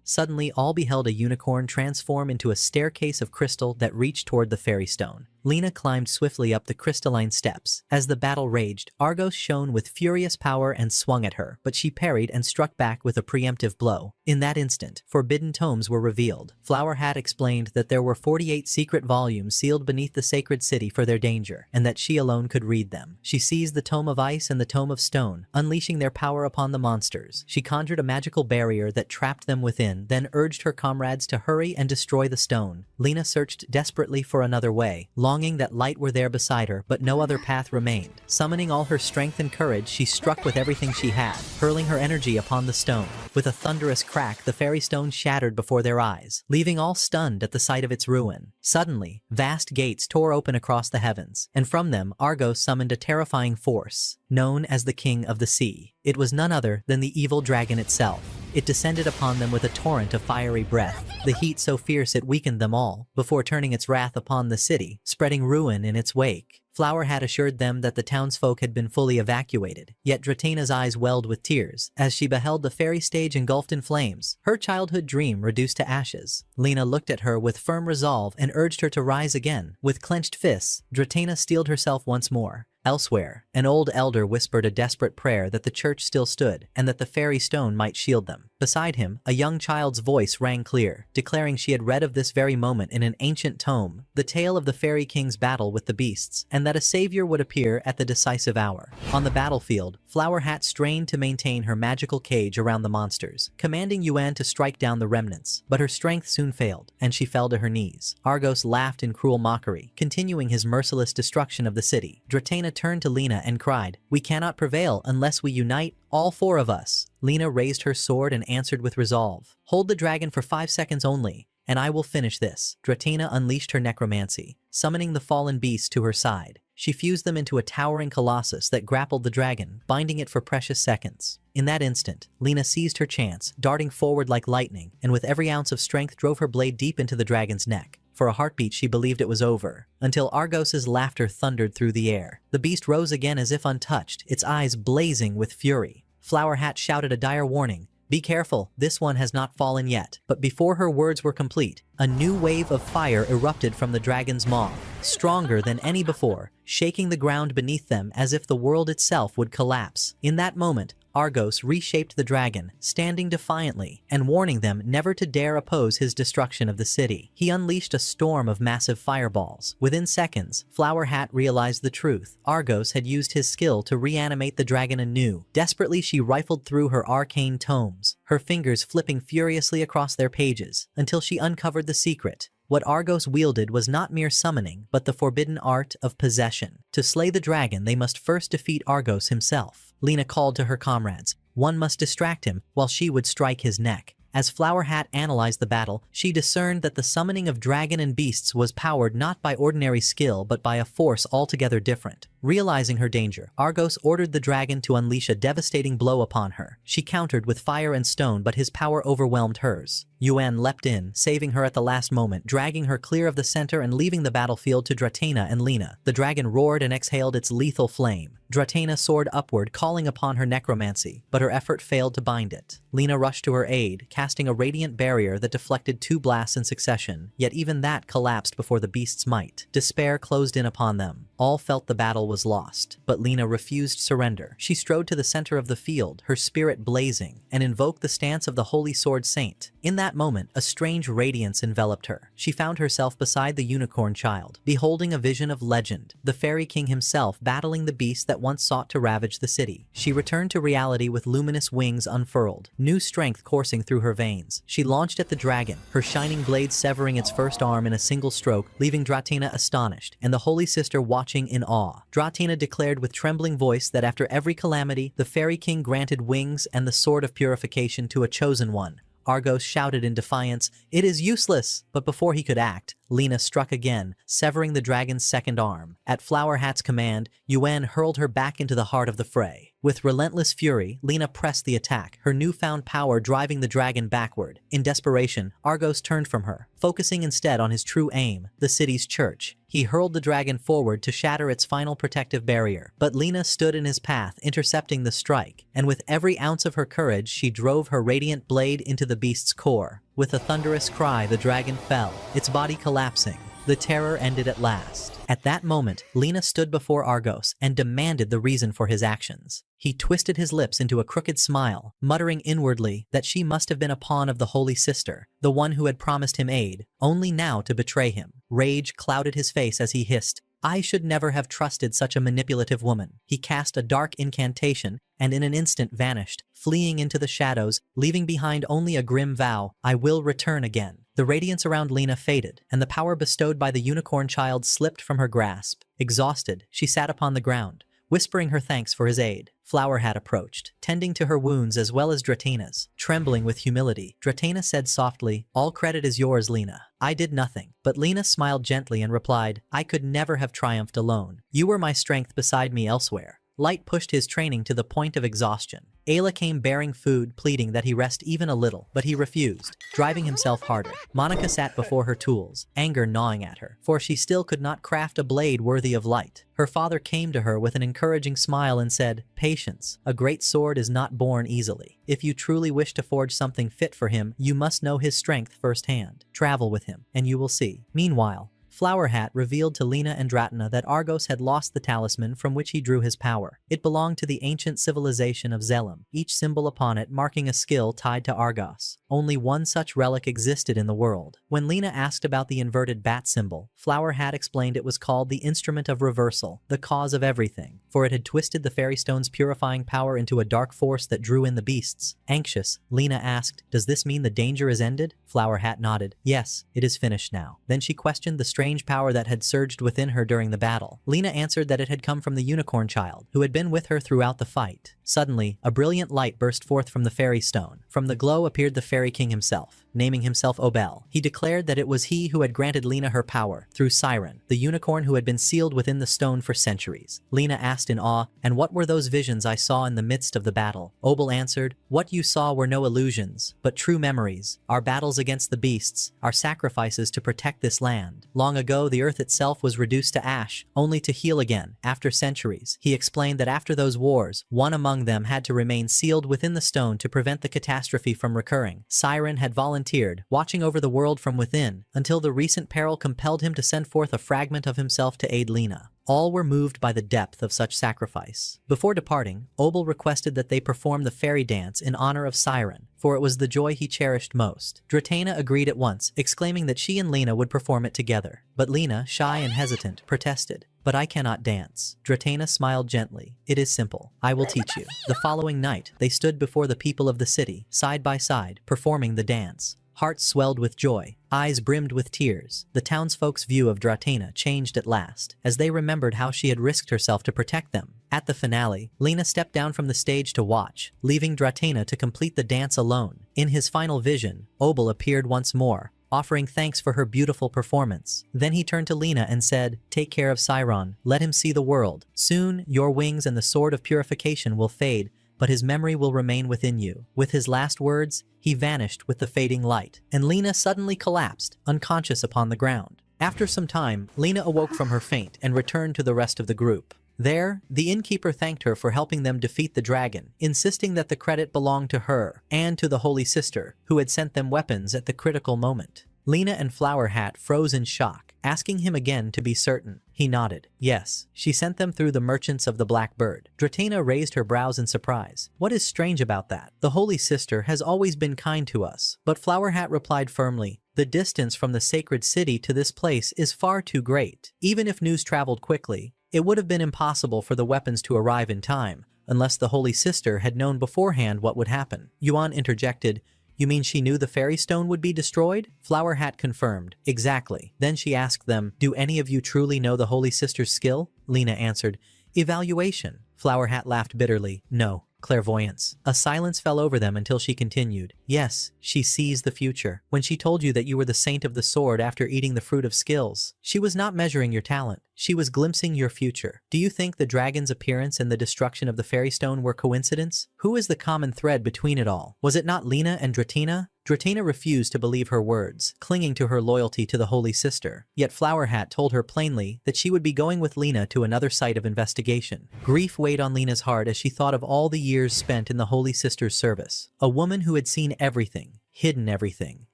Suddenly, all beheld a unicorn transform into a staircase of crystal that reached toward the fairy stone. Lena climbed swiftly up the crystalline steps. As the battle raged, Argos shone with furious power and swung at her, but she parried and struck back with a preemptive blow. In that instant, forbidden tomes were revealed. Flower Hat explained that there were 48 secret volumes sealed beneath the sacred city for their danger, and that she alone could read them. She seized the Tome of Ice and the Tome of Stone, unleashing their power upon the monsters. She conjured a magical barrier that trapped them within, then urged her comrades to hurry and destroy the stone. Lena searched desperately for another way, longing that light were there beside her, but no other path remained. Summoning all her strength and courage, she struck with everything she had, hurling her energy upon the stone. With a thunderous crack, the fairy stone shattered before their eyes, leaving all stunned at the sight of its ruin. Suddenly, vast gates tore open across the heavens, and from them Argos summoned a terrifying force, known as the King of the Sea. It was none other than the evil dragon itself. It descended upon them with a torrent of fiery breath, the heat so fierce it weakened them all, before turning its wrath upon the city, spreading ruin in its wake. Flower had assured them that the townsfolk had been fully evacuated, yet Dratena's eyes welled with tears as she beheld the fairy stage engulfed in flames, her childhood dream reduced to ashes. Lena looked at her with firm resolve and urged her to rise again. With clenched fists, Dratena steeled herself once more. Elsewhere, an old elder whispered a desperate prayer that the church still stood and that the fairy stone might shield them. Beside him, a young child's voice rang clear, declaring she had read of this very moment in an ancient tome, the tale of the fairy king's battle with the beasts, and that a savior would appear at the decisive hour. On the battlefield, Flower Hat strained to maintain her magical cage around the monsters, commanding Yuan to strike down the remnants, but her strength soon failed, and she fell to her knees. Argos laughed in cruel mockery, continuing his merciless destruction of the city. Dratena turned to Lena and cried, "We cannot prevail unless we unite, all four of us." Lena raised her sword and answered with resolve, "Hold the dragon for 5 seconds only, and I will finish this." Dratena unleashed her necromancy, summoning the fallen beasts to her side. She fused them into a towering colossus that grappled the dragon, binding it for precious seconds. In that instant, Lena seized her chance, darting forward like lightning, and with every ounce of strength drove her blade deep into the dragon's neck. For a heartbeat she believed it was over, until Argos's laughter thundered through the air. The beast rose again as if untouched, its eyes blazing with fury. Flower Hat shouted a dire warning, "Be careful, this one has not fallen yet." But before her words were complete, a new wave of fire erupted from the dragon's maw, stronger than any before, shaking the ground beneath them as if the world itself would collapse. In that moment, Argos reshaped the dragon, standing defiantly and warning them never to dare oppose his destruction of the city. He unleashed a storm of massive fireballs. Within seconds, Flower Hat realized the truth. Argos had used his skill to reanimate the dragon anew. Desperately, she rifled through her arcane tomes, her fingers flipping furiously across their pages, until she uncovered the secret. What Argos wielded was not mere summoning, but the forbidden art of possession. To slay the dragon, they must first defeat Argos himself. Lena called to her comrades. One must distract him, while she would strike his neck. As Flower Hat analyzed the battle, she discerned that the summoning of dragon and beasts was powered not by ordinary skill but by a force altogether different. Realizing her danger, Argos ordered the dragon to unleash a devastating blow upon her. She countered with fire and stone, but his power overwhelmed hers. Yuan leapt in, saving her at the last moment, dragging her clear of the center and leaving the battlefield to Dratena and Lena. The dragon roared and exhaled its lethal flame. Dratena soared upward, calling upon her necromancy, but her effort failed to bind it. Lena rushed to her aid, casting a radiant barrier that deflected 2 blasts in succession, yet even that collapsed before the beast's might. Despair closed in upon them. All felt the battle was lost, but Lena refused surrender. She strode to the center of the field, her spirit blazing, and invoked the stance of the Holy Sword Saint. In that moment, a strange radiance enveloped her. She found herself beside the unicorn child, beholding a vision of legend, the fairy king himself battling the beast that once sought to ravage the city. She returned to reality with luminous wings unfurled, new strength coursing through her veins. She launched at the dragon, her shining blade severing its first arm in a single stroke, leaving Dratena astonished, and the Holy Sister watching in awe. Dratena declared with trembling voice that after every calamity, the fairy king granted wings and the sword of purification to a chosen one. Argos shouted in defiance, "It is useless!" But before he could act, Lena struck again, severing the dragon's second arm. At Flower Hat's command, Yuan hurled her back into the heart of the fray. With relentless fury, Lena pressed the attack, her newfound power driving the dragon backward. In desperation, Argos turned from her, focusing instead on his true aim, the city's church. He hurled the dragon forward to shatter its final protective barrier, but Lena stood in his path, intercepting the strike, and with every ounce of her courage, she drove her radiant blade into the beast's core. With a thunderous cry, the dragon fell, its body collapsing. The terror ended at last. At that moment, Lena stood before Argos and demanded the reason for his actions. He twisted his lips into a crooked smile, muttering inwardly that she must have been a pawn of the Holy Sister, the one who had promised him aid, only now to betray him. Rage clouded his face as he hissed, I should never have trusted such a manipulative woman. He cast a dark incantation and in an instant vanished, fleeing into the shadows, leaving behind only a grim vow, I will return again. The radiance around Lena faded, and the power bestowed by the unicorn child slipped from her grasp. Exhausted, she sat upon the ground, whispering her thanks for his aid. Flower Hat approached, tending to her wounds as well as Dratena's. Trembling with humility, Dratena said softly, all credit is yours, Lena. I did nothing. But Lena smiled gently and replied, I could never have triumphed alone. You were my strength beside me elsewhere. Light pushed his training to the point of exhaustion. Ayla came bearing food, pleading that he rest even a little, but he refused, driving himself harder. Monica sat before her tools, anger gnawing at her, for she still could not craft a blade worthy of Light. Her father came to her with an encouraging smile and said, Patience, a great sword is not born easily. If you truly wish to forge something fit for him, you must know his strength firsthand. Travel with him, and you will see. Meanwhile, Flower Hat revealed to Lena and Dratena that Argos had lost the talisman from which he drew his power. It belonged to the ancient civilization of Zelum, each symbol upon it marking a skill tied to Argos. Only one such relic existed in the world. When Lena asked about the inverted bat symbol, Flower Hat explained it was called the Instrument of Reversal, the cause of everything, for it had twisted the fairy stone's purifying power into a dark force that drew in the beasts. Anxious, Lena asked, Does this mean the danger is ended? Flower Hat nodded. Yes, it is finished now. Then she questioned the strange power that had surged within her during the battle. Lena answered that it had come from the unicorn child, who had been with her throughout the fight. Suddenly, a brilliant light burst forth from the fairy stone. From the glow appeared the fairy king himself, naming himself Obel. He declared that it was he who had granted Lena her power, through Siren, the unicorn who had been sealed within the stone for centuries. Lena asked in awe, And what were those visions I saw in the midst of the battle? Obel answered, What you saw were no illusions, but true memories, our battles against the beasts, our sacrifices to protect this land. Long ago, the earth itself was reduced to ash, only to heal again, after centuries. He explained that after those wars, one among them had to remain sealed within the stone to prevent the catastrophe from recurring. Siren had volunteered, watching over the world from within, until the recent peril compelled him to send forth a fragment of himself to aid Lena. All were moved by the depth of such sacrifice. Before departing, Obel requested that they perform the fairy dance in honor of Siren, for it was the joy he cherished most. Dratena agreed at once, exclaiming that she and Lena would perform it together. But Lena, shy and hesitant, protested. But I cannot dance. Dratena smiled gently. It is simple. I will teach you. The following night, they stood before the people of the city, side by side, performing the dance. Hearts swelled with joy, eyes brimmed with tears. The townsfolk's view of Dratena changed at last, as they remembered how she had risked herself to protect them. At the finale, Lena stepped down from the stage to watch, leaving Dratena to complete the dance alone. In his final vision, Obel appeared once more, offering thanks for her beautiful performance. Then he turned to Lena and said, Take care of Siron, let him see the world. Soon, your wings and the sword of purification will fade, but his memory will remain within you. With his last words, he vanished with the fading light, and Lena suddenly collapsed, unconscious upon the ground. After some time, Lena awoke from her faint and returned to the rest of the group. There, the innkeeper thanked her for helping them defeat the dragon, insisting that the credit belonged to her and to the Holy Sister, who had sent them weapons at the critical moment. Lena and Flower Hat froze in shock, asking him again to be certain. He nodded. Yes, she sent them through the merchants of the Black Bird. Dratena raised her brows in surprise. What is strange about that? The Holy Sister has always been kind to us. But Flower Hat replied firmly, The distance from the sacred city to this place is far too great. Even if news traveled quickly, it would have been impossible for the weapons to arrive in time, unless the Holy Sister had known beforehand what would happen. Yuan interjected, You mean she knew the fairy stone would be destroyed? Flower Hat confirmed. Exactly. Then she asked them, Do any of you truly know the Holy Sister's skill? Lena answered, Evaluation. Flower Hat laughed bitterly. No. Clairvoyance. A silence fell over them until she continued. Yes, she sees the future. When she told you that you were the saint of the sword after eating the fruit of skills, she was not measuring your talent. She was glimpsing your future. Do you think the dragon's appearance and the destruction of the fairy stone were coincidence? Who is the common thread between it all? Was it not Lena and Dratena? Dratena refused to believe her words, clinging to her loyalty to the Holy Sister. Yet Flower Hat told her plainly that she would be going with Lena to another site of investigation. Grief weighed on Lena's heart as she thought of all the years spent in the Holy Sister's service. A woman who had seen everything, hidden everything,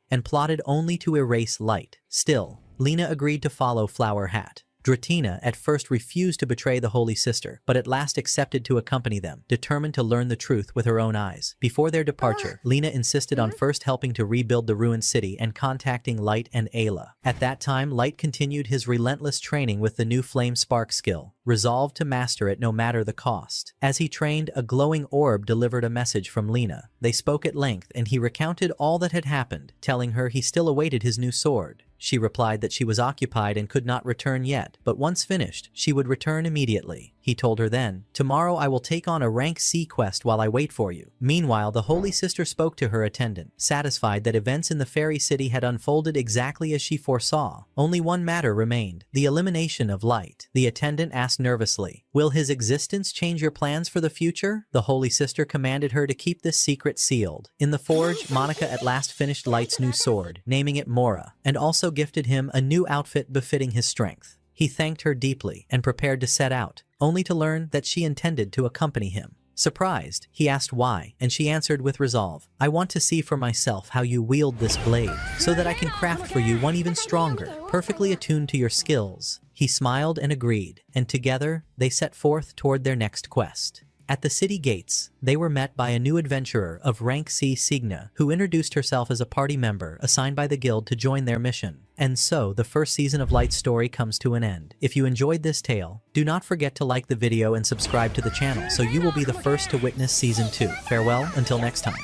and plotted only to erase light. Still, Lena agreed to follow Flower Hat. Dratina at first refused to betray the Holy Sister, but at last accepted to accompany them, determined to learn the truth with her own eyes. Before their departure, Lena insisted on first helping to rebuild the ruined city and contacting Light and Ayla. At that time, Light continued his relentless training with the new Flame Spark skill, resolved to master it no matter the cost. As he trained, a glowing orb delivered a message from Lena. They spoke at length and he recounted all that had happened, telling her he still awaited his new sword. She replied that she was occupied and could not return yet, but once finished, she would return immediately. He told her then, "Tomorrow I will take on a rank C quest while I wait for you." Meanwhile, the Holy Sister spoke to her attendant, satisfied that events in the fairy city had unfolded exactly as she foresaw. Only one matter remained, the elimination of Light. The attendant asked nervously, "Will his existence change your plans for the future?" The Holy Sister commanded her to keep this secret sealed. In the forge, Monica at last finished Light's new sword, naming it Mora, and also gifted him a new outfit befitting his strength. He thanked her deeply and prepared to set out, only to learn that she intended to accompany him. Surprised, he asked why, and she answered with resolve, "I want to see for myself how you wield this blade, so that I can craft for you one even stronger, perfectly attuned to your skills." He smiled and agreed, and together, they set forth toward their next quest. At the city gates, they were met by a new adventurer of rank C, Signa, who introduced herself as a party member assigned by the guild to join their mission. And so, the first season of Light's story comes to an end. If you enjoyed this tale, do not forget to like the video and subscribe to the channel so you will be the first to witness Season 2. Farewell, until next time.